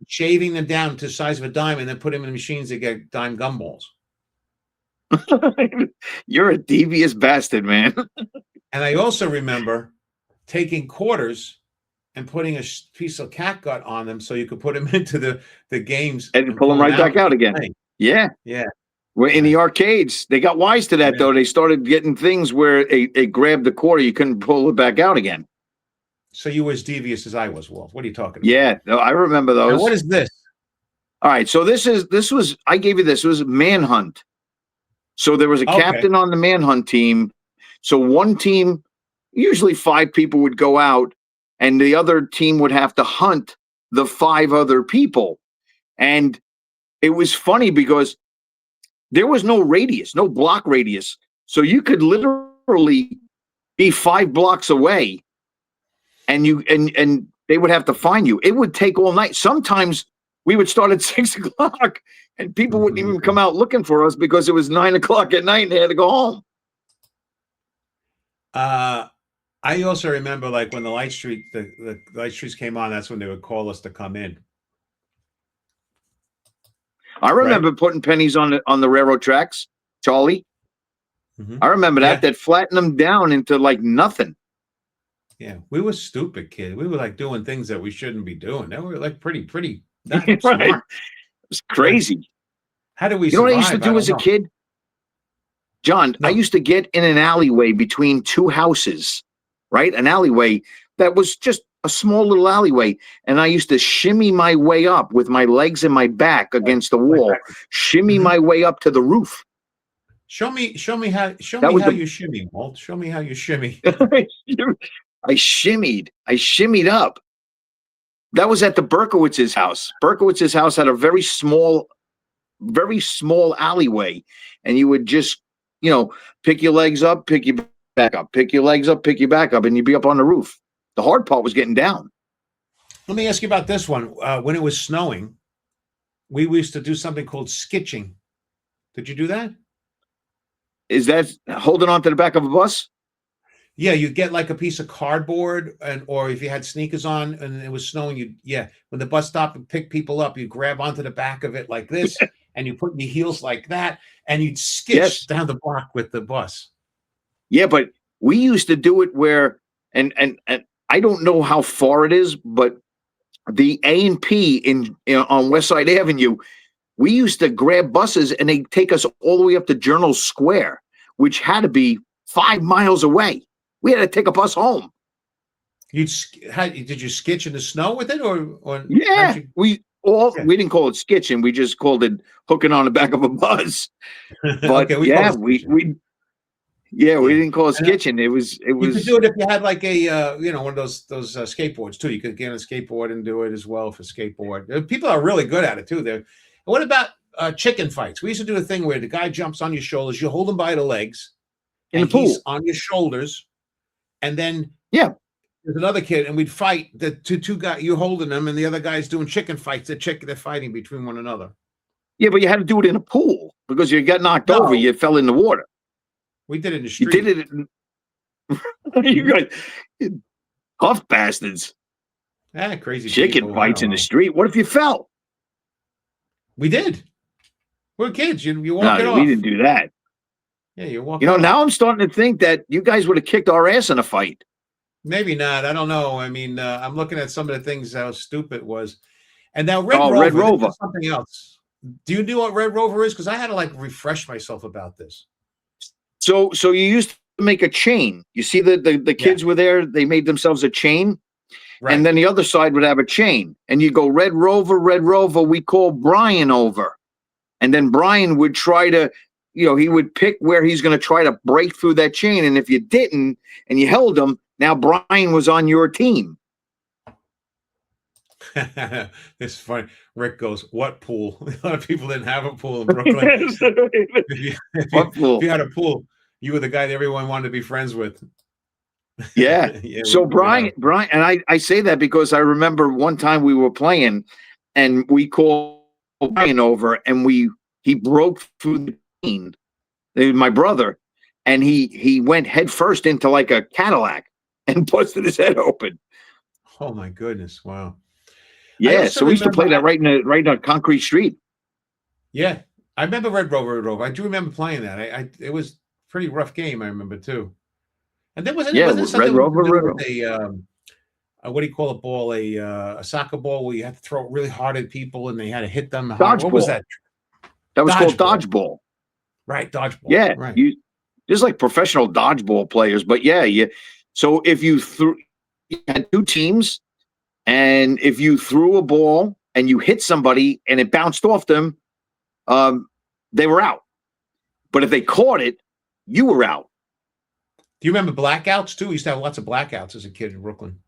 shaving them down to the size of a dime, and then put them in the machines to get dime gumballs. You're a devious bastard, man. And I also remember taking quarters and putting a piece of catgut on them so you could put them into the games And and pull pull them them right out back and out keep again. playing. Yeah. Yeah. We're in Yeah. the arcades. They got wise to that, Yeah. though. They started getting things where it grabbed the quarter, you couldn't pull it back out again. So you were as devious as I was, Walt. What are you talking about? Yeah, no, I remember Now, those. what is this? All right, so this was I gave you this. It was Manhunt. So there was a Okay. captain on the Manhunt team. So one team, usually 5 people would go out, and the other team would have to hunt the 5 other people. And it was funny because there was no radius, no block radius. So you could literally be 5 blocks away, and and they would have to find you. It would take all night. Sometimes we would start at 6 o'clock, and people wouldn't even come out looking for us because it was 9 o'clock at night and they had to go home. I also remember like when the the light streets came on, that's when they would call us to come in. I remember Right? putting pennies on the railroad tracks, Charlie. Mm-hmm. I remember Yeah. that flattened them down into like nothing. Yeah. We were stupid kids. We were like doing things that we shouldn't be doing. They were like pretty not Right. smart. It was crazy. How did we You know what I used survive? to I do as don't a know. kid? John, I No. used to get in an alleyway between 2 houses, right? An alleyway that was just a small little alleyway. And I used to shimmy my way up with my legs and my back against the Like wall, shimmy Mhm. my way up to the roof. Show me That was how the you shimmy, Walt. Show me how you shimmy. I shimmied up. That was at the Berkowitz's house. Berkowitz's house had a very small alleyway, and you would just, pick your legs up, pick your back up, pick your legs up, pick your back up, and you'd be up on the roof. The hard part was getting down. Let me ask you about this one. When it was snowing, we used to do something called skitching. Did you do that? Is that holding on to the back of a bus? Yeah, you get like a piece of cardboard, or if you had sneakers on and it was snowing, when the bus stopped and pick people up, you grab onto the back of it like this, and you put your heels like that, and you'd skitch Yes. down the block with the bus. Yeah, but we used to do it where, and I don't know how far it is, but the A&P on West Side Avenue, we used to grab buses and they take us all the way up to Journal Square, which had to be 5 miles away. We had to take a bus home. Did you sketch in the snow with it, or Yeah, you, we yeah. didn't call it skitching. We just called it hooking on the back of a bus. But Okay, we call yeah, it we sketching. we Yeah. didn't call it And, skitching. you could do it if you had like a one of those skateboards too. You could get on a skateboard and do it as well for skateboard. People are really good at it too. There. What about chicken fights? We used to do a thing where the guy jumps on your shoulders, you hold him by the legs, in the and he's pool. on your shoulders, and then Yeah. there's another kid, and we'd fight. The two guys, you holding them, and the other guy's doing chicken fights. They're fighting between one another. Yeah, but you had to do it in a pool because you got knocked over. No, You fell in the water. we did it in the You street. did it. You guys, tough bastards. Crazy Chicken people. I fights don't in the know. street. What if you fell? We did. We're kids. You walk No, it we off. didn't do that. Yeah, you walk it Now off. I'm starting to think that you guys would have kicked our ass in a fight. Maybe not. I don't know. I mean, I'm looking at some of the things how stupid it was. And now Oh, Red This Rover. is something else. Do you know what Red Rover is? Because I had to like refresh myself about this. So you used to make a chain. You see the kids were there. They made themselves a chain. Right. And then the other side would have a chain. And you go, Red Rover, we call Brian over. And then Brian would try to, he would pick where he's going to try to break through that chain. And if you didn't and you held him, now Brian was on your team. It's funny. Rick goes, "What pool?" A lot of people didn't have a pool in Brooklyn. If you had a pool, you were the guy that everyone wanted to be friends with. Yeah. Yeah. So Brian, and I say that because I remember one time we were playing and we called Brian over and he broke through the chain. It was my brother, and he went head first into like a Cadillac and busted his head open. Oh my goodness! Wow. Yeah, so we used to play that right in a concrete street. Yeah, I remember Red Rover, Red Rover. I do remember playing that. It was a pretty rough game. I remember too. And then Yeah, wasn't it Red something we Rover, could do Red with Rover. what do you call a ball? A soccer ball where you had to throw it really hard at people and they had to hit them hard. What was Dodgeball. that? That was called Dodgeball. dodgeball. Right, dodgeball. Yeah, Right. you just like professional dodgeball players. But yeah, so if you had two teams, and if you threw a ball and you hit somebody and it bounced off them, um, they were out. But if they caught it, you were out. Do you remember blackouts too? We used to have lots of blackouts as a kid in Brooklyn.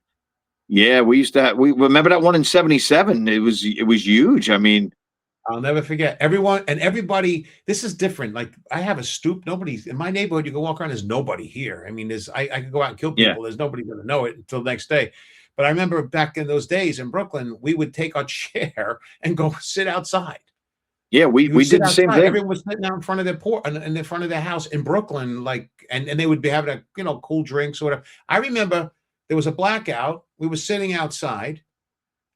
Yeah, we used to have. We remember that one in '77. It was huge. I mean, I'll never forget. Everyone and everybody. This is different. Like I have a stoop. Nobody's in my neighborhood. You can walk around. There's nobody here. I mean, I could go out and kill yeah, people. There's nobody going to know it until the next day. But I remember back in those days in Brooklyn, we would take our chair and go sit outside. yeah. We You would we sit did the same outside. thing. Everyone was sitting out in front of their porch, in the front of their house in Brooklyn, like, and they would be having cool drinks or whatever. I remember there was a blackout. We were sitting outside,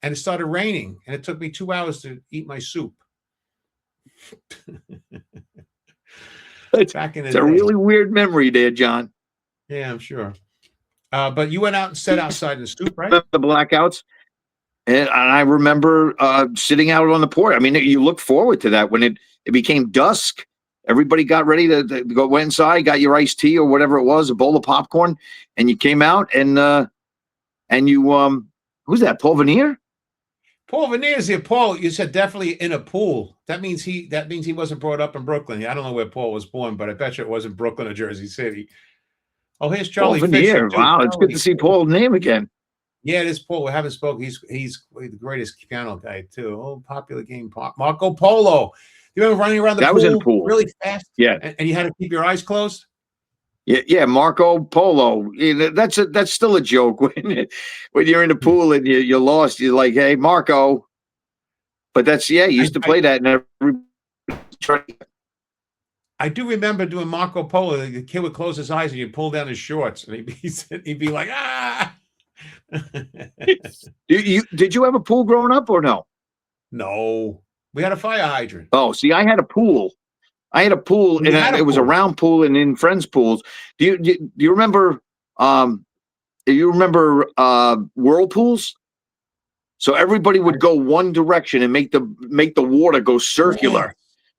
and it started raining, and it took me 2 hours to eat my soup. It's, Back in the it's a day. really weird memory there, John. Yeah, I'm sure. But you went out and sat outside in the stoop, right? The blackouts. And I remember sitting out on the porch. I mean, you look forward to that when it became dusk. Everybody got ready to go inside, got your iced tea or whatever it was, a bowl of popcorn, and you came out and you who's that? Paul Veneer? Paul Veneer's here. Paul, you said definitely in a pool. That means he wasn't brought up in Brooklyn. I don't know where Paul was born, but I bet you it wasn't Brooklyn or Jersey City. Oh, here's Paul Charlie Fisher Veneer. too. Wow, it's good to Charlie. see Paul's name again. Yeah, it is Paul. We haven't spoken. He's the greatest piano guy too. Oh, popular game, Marco Polo. You remember running around the That was in the pool pool. really fast? Yeah. And you had to keep your eyes closed? Yeah, Marco Polo. That's still a joke when you're in the pool and you're lost. You're like, hey, Marco. But you used to play that, and I do remember doing Marco Polo. The kid would close his eyes and you'd pull down his shorts, and he'd be like, ah. Did you have a pool growing up or no? No, we had a fire hydrant. Oh, see, I had a pool. And it was a round pool and in friends' pools. Do you remember? Whirlpools? So everybody would go one direction and make the water go circular.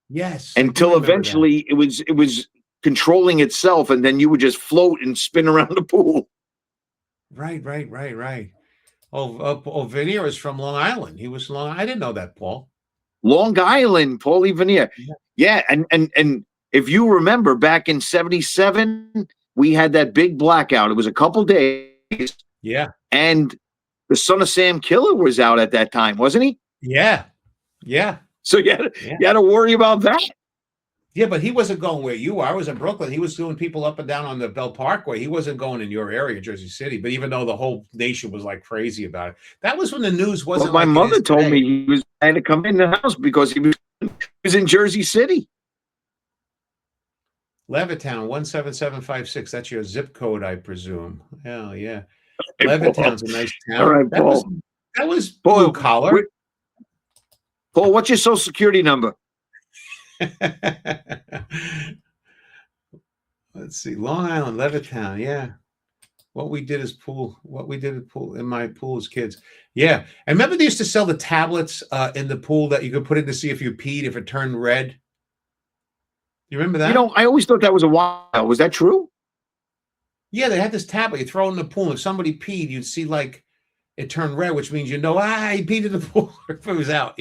Yes. Until eventually it was controlling itself, and then you would just float and spin around the pool. Right. Oh, Veneer is from Long Island. He was Long. I didn't know that, Paul. Long Island, Paulie Veneer. Yeah, and if you remember back in '77, we had that big blackout. It was a couple days. Yeah. And the son of Sam Killer was out at that time, wasn't he? Yeah. So you had to worry about that. Yeah, but he wasn't going where you are. I was in Brooklyn. He was doing people up and down on the Bell Parkway. He wasn't going in your area, Jersey City. But even though the whole nation was like crazy about it, that was when the news wasn't. Well, my like mother told me he had to come in the house because he was in Jersey City. Levittown 17756. That's your zip code, I presume. Hell yeah. Levittown's a nice town. All right, Paul. That was blue collar. Paul, what's your social security number? Let's see. Long Island, Levittown. Yeah. What we did in my pool as kids. Yeah. I remember they used to sell the tablets in the pool that you could put in to see if you peed, if it turned red. You remember that? I always thought that was a while. Was that true? Yeah, they had this tablet. You throw it in the pool. If somebody peed, you'd see like it turned red, which means he peed in the pool if it was out,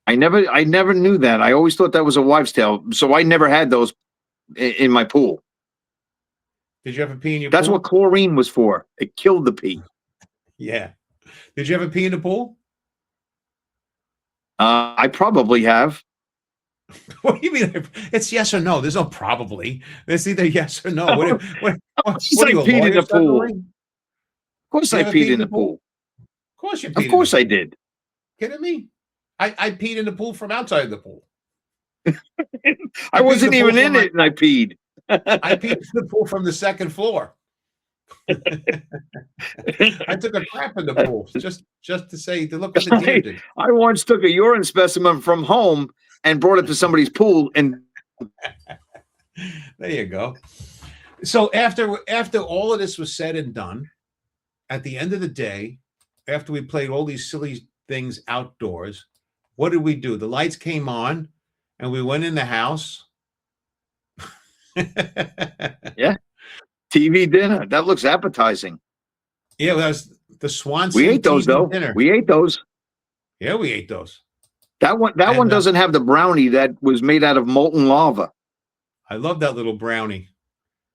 I never knew that. I always thought that was a wives' tale. So I never had those in my pool. Did you ever pee in your That's pool? what chlorine was for. It killed the pee. Yeah. Did you ever pee in the pool? I probably have. What do you mean? It's yes or no. There's no probably. It's either yes or no. What I peed in the pool. Of course I peed in the pool. Of course you peed. Of course I did. Kidding me? I peed in the pool from outside the pool. I wasn't even in it and I peed. I peed in the pool from the second floor. I took a crap in the pool just to look what the deer did. I once took a urine specimen from home and brought it to somebody's pool. And There you go. So after all of this was said and done, at the end of the day, after we played all these silly things outdoors, what did we do? The lights came on, and we went in the house. yeah, TV dinner. That looks appetizing. Yeah, that was the Swanson. We ate those TV though. dinner. We ate those. Yeah, we ate those. That one doesn't have the brownie that was made out of molten lava. I love that little brownie,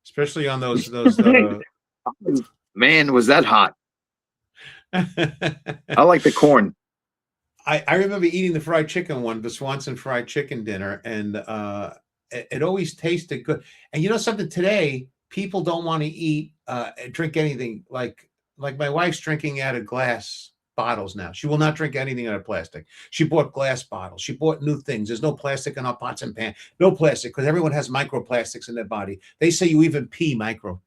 especially on those. Man, was that hot? I like the corn. I remember eating the fried chicken one, the Swanson fried chicken dinner, and it always tasted good. And you know something? Today, people don't want to eat, drink anything like my wife's drinking out of glass bottles now. She will not drink anything out of plastic. She bought glass bottles. She bought new things. There's no plastic in our pots and pans. No plastic because everyone has microplastics in their body. They say you even pee micro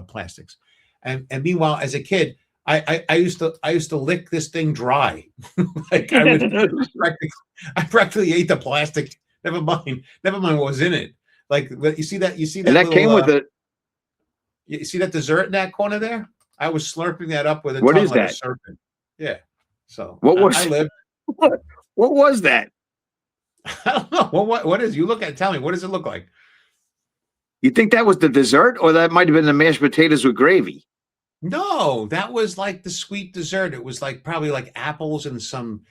plastics. And meanwhile, as a kid, I used to lick this thing dry. Like I practically ate the plastic. Never mind what was in it. Like you see that and that came with it. You see that dessert in that corner there? I was slurping that up with a What tongue is like that? a serpent. Yeah. So What was I lived. what was that? I don't know. What is? You look at it, tell me, what does it look like? You think that was the dessert, or that might have been the mashed potatoes with gravy? No, that was like the sweet dessert. It was like probably like apples and some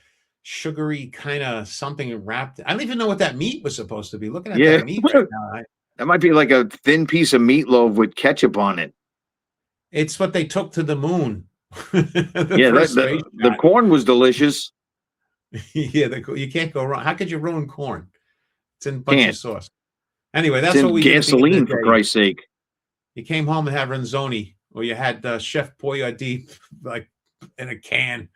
sugary kind of something wrapped. I don't even know what that meat was supposed to be. Looking at that meat right now, that might be like a thin piece of meatloaf with ketchup on it. it's what they took to the moon. The corn was delicious. Yeah, you can't go wrong. How could you ruin corn? It's in a bunch of sauce. Anyway, that's what we did. Gasoline, for Christ's sake. You came home and had ranzoni, or you had Chef Boyardee like in a can.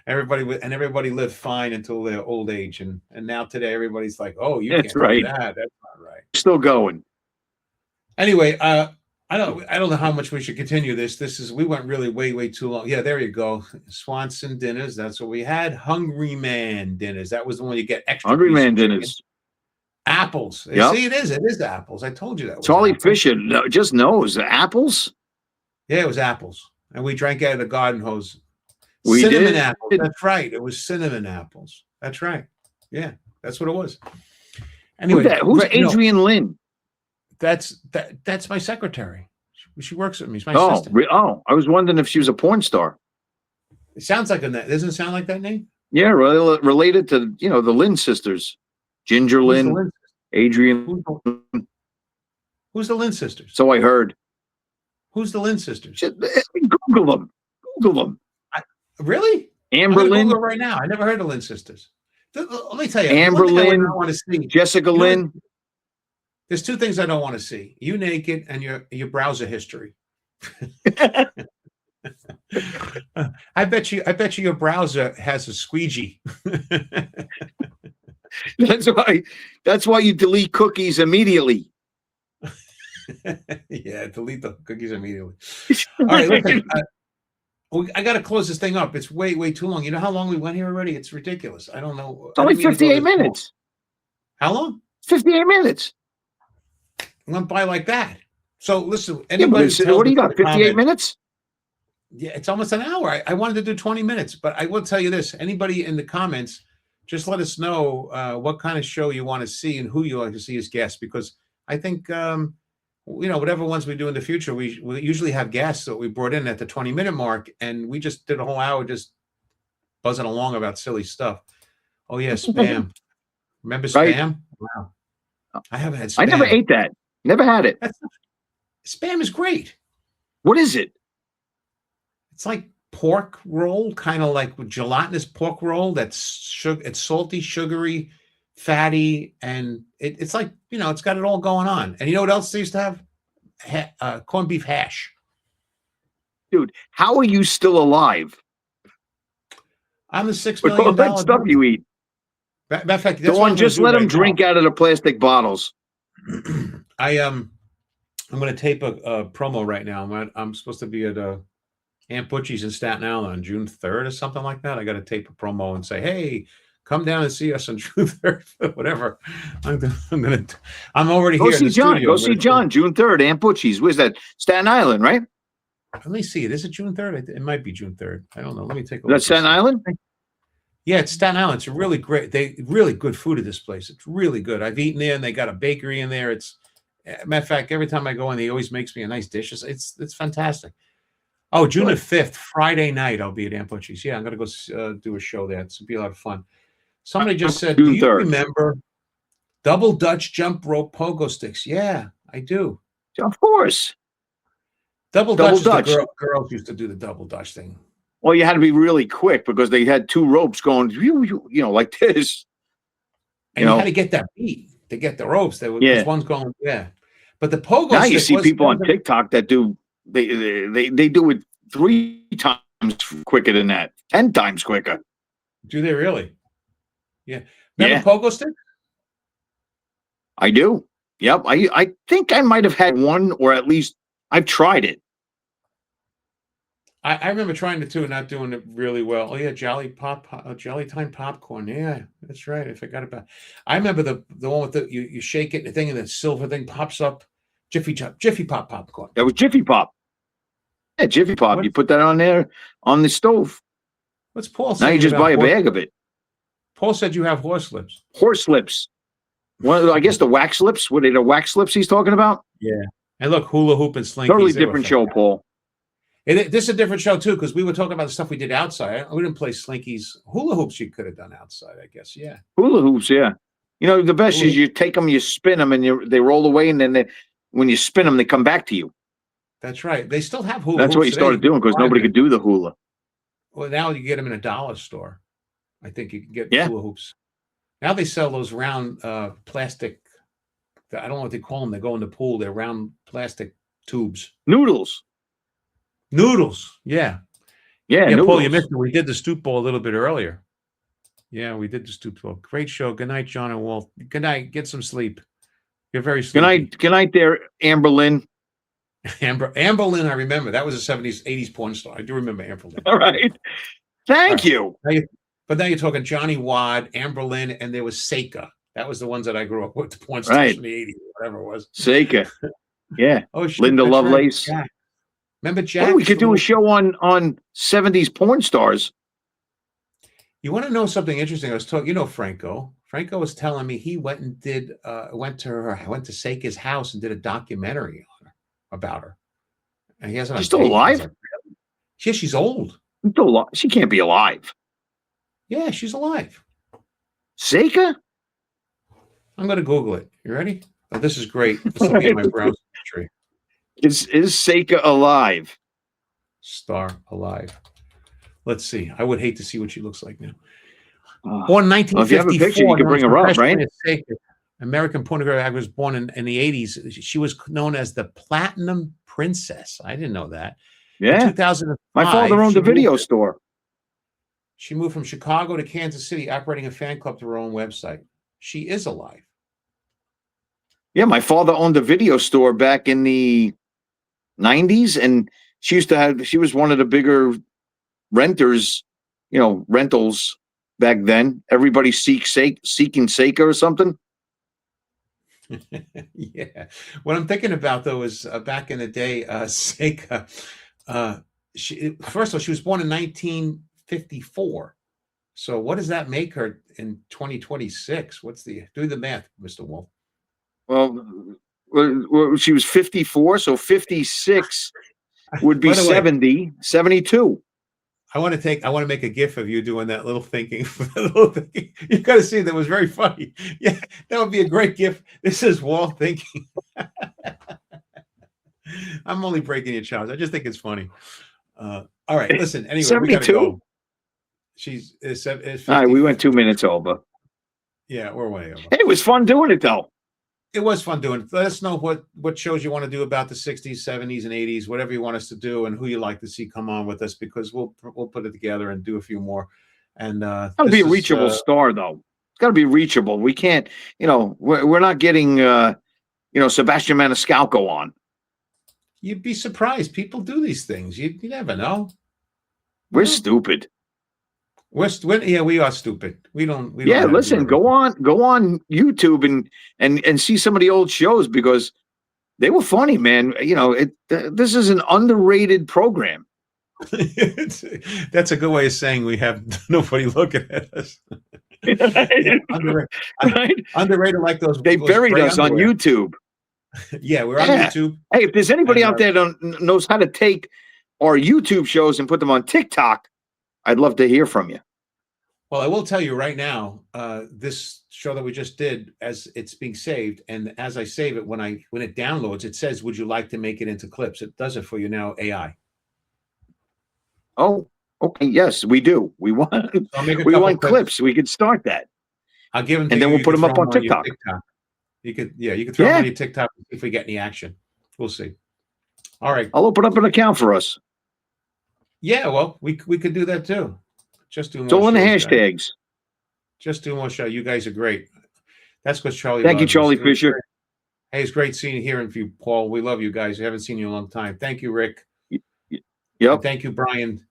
Everybody lived fine until their old age, and now today everybody's like, "Oh, you can't do that. That's not right." Still going. Anyway, I don't know how much we should continue this. We went really way too long. Yeah, there you go. Swanson dinners. That's what we had. Hungry Man dinners. That was the one you get extra. Hungry Man dinners. Apples. Yep. See, it is apples. I told you that. Charlie Fisher just knows apples. Yeah, it was apples, and we drank out of the garden hose. We cinnamon did. Apples. That's right. It was cinnamon apples. That's right. Yeah, that's what it was. Anyway, who's Adrienne Lynn? That's my secretary. She works with me. She's my assistant. I was wondering if she was a porn star. It sounds like doesn't it sound like that name? Yeah, related to the Lynn sisters, Ginger Lynn, Adrienne. Who's the Lynn sisters? So I heard. Who's the Lynn sisters? Google them. Really? Amber Lynn. Google right now. I never heard of Lynn sisters. Let me tell you. Amber Lynn. I want to see Jessica Lynn. There's two things I don't want to see: you naked and your browser history. I bet you your browser has a squeegee. That's why you delete cookies immediately. Yeah, delete the cookies immediately. All right, listen, I got to close this thing up. It's way too long. You know how long we went here already? It's ridiculous. I don't know. It's only 58 minutes. How long? 58 minutes. Went by like that. So listen, what do you got? 58 minutes? Yeah, it's almost an hour. I wanted to do 20 minutes, but I will tell you this: anybody in the comments, just let us know what kind of show you want to see and who you like to see as guests, because I think whatever ones we do in the future, we usually have guests that we brought in at the 20-minute mark, and we just did a whole hour just buzzing along about silly stuff. Oh yeah, spam. Remember spam? Wow. I haven't had spam. I never ate that. Never had it. Spam is great. What is it? It's like pork roll, kind of like gelatinous pork roll. It's salty, sugary, fatty, and it's like, it's got it all going on. And you know what else they used to have? Corned beef hash. Dude, how are you still alive? I'm the $6 million. All that stuff you eat. Matter of fact, just let them drink out of the plastic bottles. I'm going to tape a promo right now. I'm supposed to be at Aunt Butchie's in Staten Island on June 3rd or something like that. I got to tape a promo and say, hey, come down and see us on June 3rd, whatever. I'm already Go here in see the John. studio. Go see John, June 3rd, Aunt Butchie's. Where's that? Staten Island, right? Let me see. Is it June 3rd? It might be June 3rd. I don't know. Let me take a Is that look. Staten Island? Yeah, it's Staten Island. It's a really great, really good food at this place. It's really good. I've eaten there, and they got a bakery in there. It's matter of fact, every time I go in, he always makes me a nice dish. It's fantastic. Oh, June the 5th, Friday night, I'll be at Aunt Butchie's. Yeah, I'm gonna go do a show there. It's gonna be a lot of fun. Somebody just said, June "Do you 3rd. remember double Dutch jump rope pogo sticks?" Yeah, I do. Of course. Double Double Dutch is Dutch. the girls used to do the double Dutch thing. Well, you had to be really quick because they had two ropes going, like this. And you had to get that beat to get the ropes. There was Yeah. one's going, yeah. But the pogo Now stick you see was, people on TikTok that do they do it 3 times quicker than that, 10 times quicker. Do they really? Yeah. Remember Yeah. pogo stick? I do. Yep. I think I might have had one, or at least I've tried it. I remember trying it too and not doing it really well. Oh yeah, Jolly Time popcorn. Yeah, that's right. I forgot about. I remember the one with the you shake it, the thing, and the silver thing pops up. Jiffy Pop popcorn. That was Jiffy Pop. Yeah, Jiffy Pop. What? You put that on there on the stove. What's Paul Now saying? you just about buy a bag of it. Paul said you have horse lips. Horse lips. Well, I guess the wax lips. What are the wax lips he's talking about? Yeah. And look, hula hoop and slinkies. Totally different show, Paul. This is a different show too, because we were talking about the stuff we did outside. We didn't play slinkies. Hula hoops you could have done outside, I guess. Yeah. Hula hoops, yeah. You know, the best is you take them, you spin them, and they roll away, and then when you spin them, they come back to you. That's right. They still have hula That's hoops. what you started doing because nobody could do the hula. Well, now you get them in a dollar store. I think you can get hula hoops. Now they sell those round plastic. I don't know what they call them. They go in the pool. They're round plastic tubes. Noodles. Yeah. Yeah, Paul, noodles. you missed it. We did the stoop bowl a little bit earlier. Yeah, we did the stoop bowl. Great show. Good night, John and Walt. Good night. Get some sleep. You're very sleepy. Good night there, Amber Lynn. Amber Lynn, I remember. That was a 70s, 80s porn star. I do remember Amber Lynn. All right. Thank you. But now you're talking Johnny Wad, Amber Lynn, and there was Seika. That was the ones that I grew up with, the porn stars from the 80s, whatever it was. Seika. Yeah. Oh, shit, Linda that's Lovelace. Right. Remember Jack? Oh, we could do a show on 70s porn stars. You want to know something interesting? I was talking, Franco. Franco was telling me he went and went to Seika's house and did a documentary on her, about her. And he has She's still alive? Like, yeah, she's old. She can't be alive. Yeah, she's alive. Seika? I'm going to Google it. You ready? Oh, this is great. This will be in my browser history. Is Seika alive? Star alive. Let's see. I would hate to see what she looks like now. Born in 1954. If you have a picture, you can bring her up, right? American pornographic actress born in the 80s. She was known as the Platinum Princess. I didn't know that. Yeah. In 2005, my father owned a video store. She moved from Chicago to Kansas City, operating a fan club through her own website. She is alive. Yeah, my father owned a video store back in the 90s, and she was one of the bigger renters, rentals back then. Everybody seeking Seika or something. Yeah. What I'm thinking about, though, is back in the day, Seika, first of all, she was born in 1954. So what does that make her in 2026? Do the math, Mr. Wolf. Well, she was 54, so 56 would be 70, 72. I want to make a gif of you doing that little thinking. You got to see that was very funny. Yeah, that would be a great gif. This is Walt thinking. I'm only breaking your chops. I just think it's funny. All right, listen. Anyway, 72? We gotta go. She's 54. All right, we went 2 minutes over. Yeah, we're way over. It was fun doing it, though. It was fun doing it. Let us know what shows you want to do about the 60s, 70s, and 80s, whatever you want us to do, and who you like to see come on with us, because we'll put it together and do a few more. And it's got to be a reachable star, though. It's got to be reachable. We can't, we're not getting, Sebastian Maniscalco on. You'd be surprised. People do these things. You never know. We're stupid. Yeah, we are stupid. We don't know Yeah, how to do listen, everything. go on YouTube and see some of the old shows because they were funny, man. You know, this is an underrated program. That's a good way of saying we have nobody looking at us. Yeah, underrated. Right? Underrated like They those buried gray us on underwear. YouTube. Yeah, we're on Yeah. YouTube, Hey, if there's anybody and out there that knows how to take our YouTube shows and put them on TikTok, I'd love to hear from you. well, I will tell you right now, this show that we just did, as it's being saved, and as I save it, when it downloads, it says, "Would you like to make it into clips?" It does it for you now, AI. Oh, okay. Yes, we do. We want So I'll make a we couple want clips. clips. We could start that, I'll give them to and then you. we'll You put can them throw up them on on your TikTok. TikTok. You could, yeah, you could throw them Yeah, on your TikTok if we get any action. We'll see. All right. I'll open up an account for us. Yeah, well, we could do that too. Just do It's more all in the shows, guys. hashtags. Just do more show. You guys are great. That's because Charlie Thank you, loves us. Charlie It was Fisher. great. Hey, it's great seeing you, hearing from you, Paul. We love you guys. I haven't seen you in a long time. Thank you, Rick. And Yep. thank you, Brian.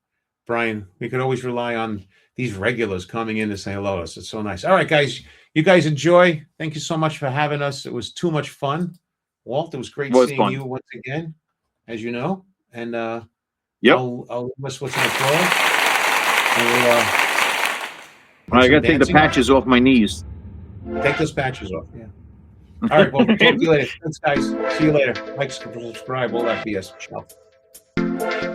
Brian, we could always rely on these regulars coming in to say hello to us. It's so nice. All right, guys. You guys enjoy. Thank you so much for having us. It was too much fun. Walt, it was great Was seeing fun. you once again, as you know. And Yep. I'll miss what's on the floor. And I got to take the patches off my knees. take those patches off. Yeah. All right. Well, talk to you later. Thanks, guys. See you later. Like, subscribe, all that BS. Ciao.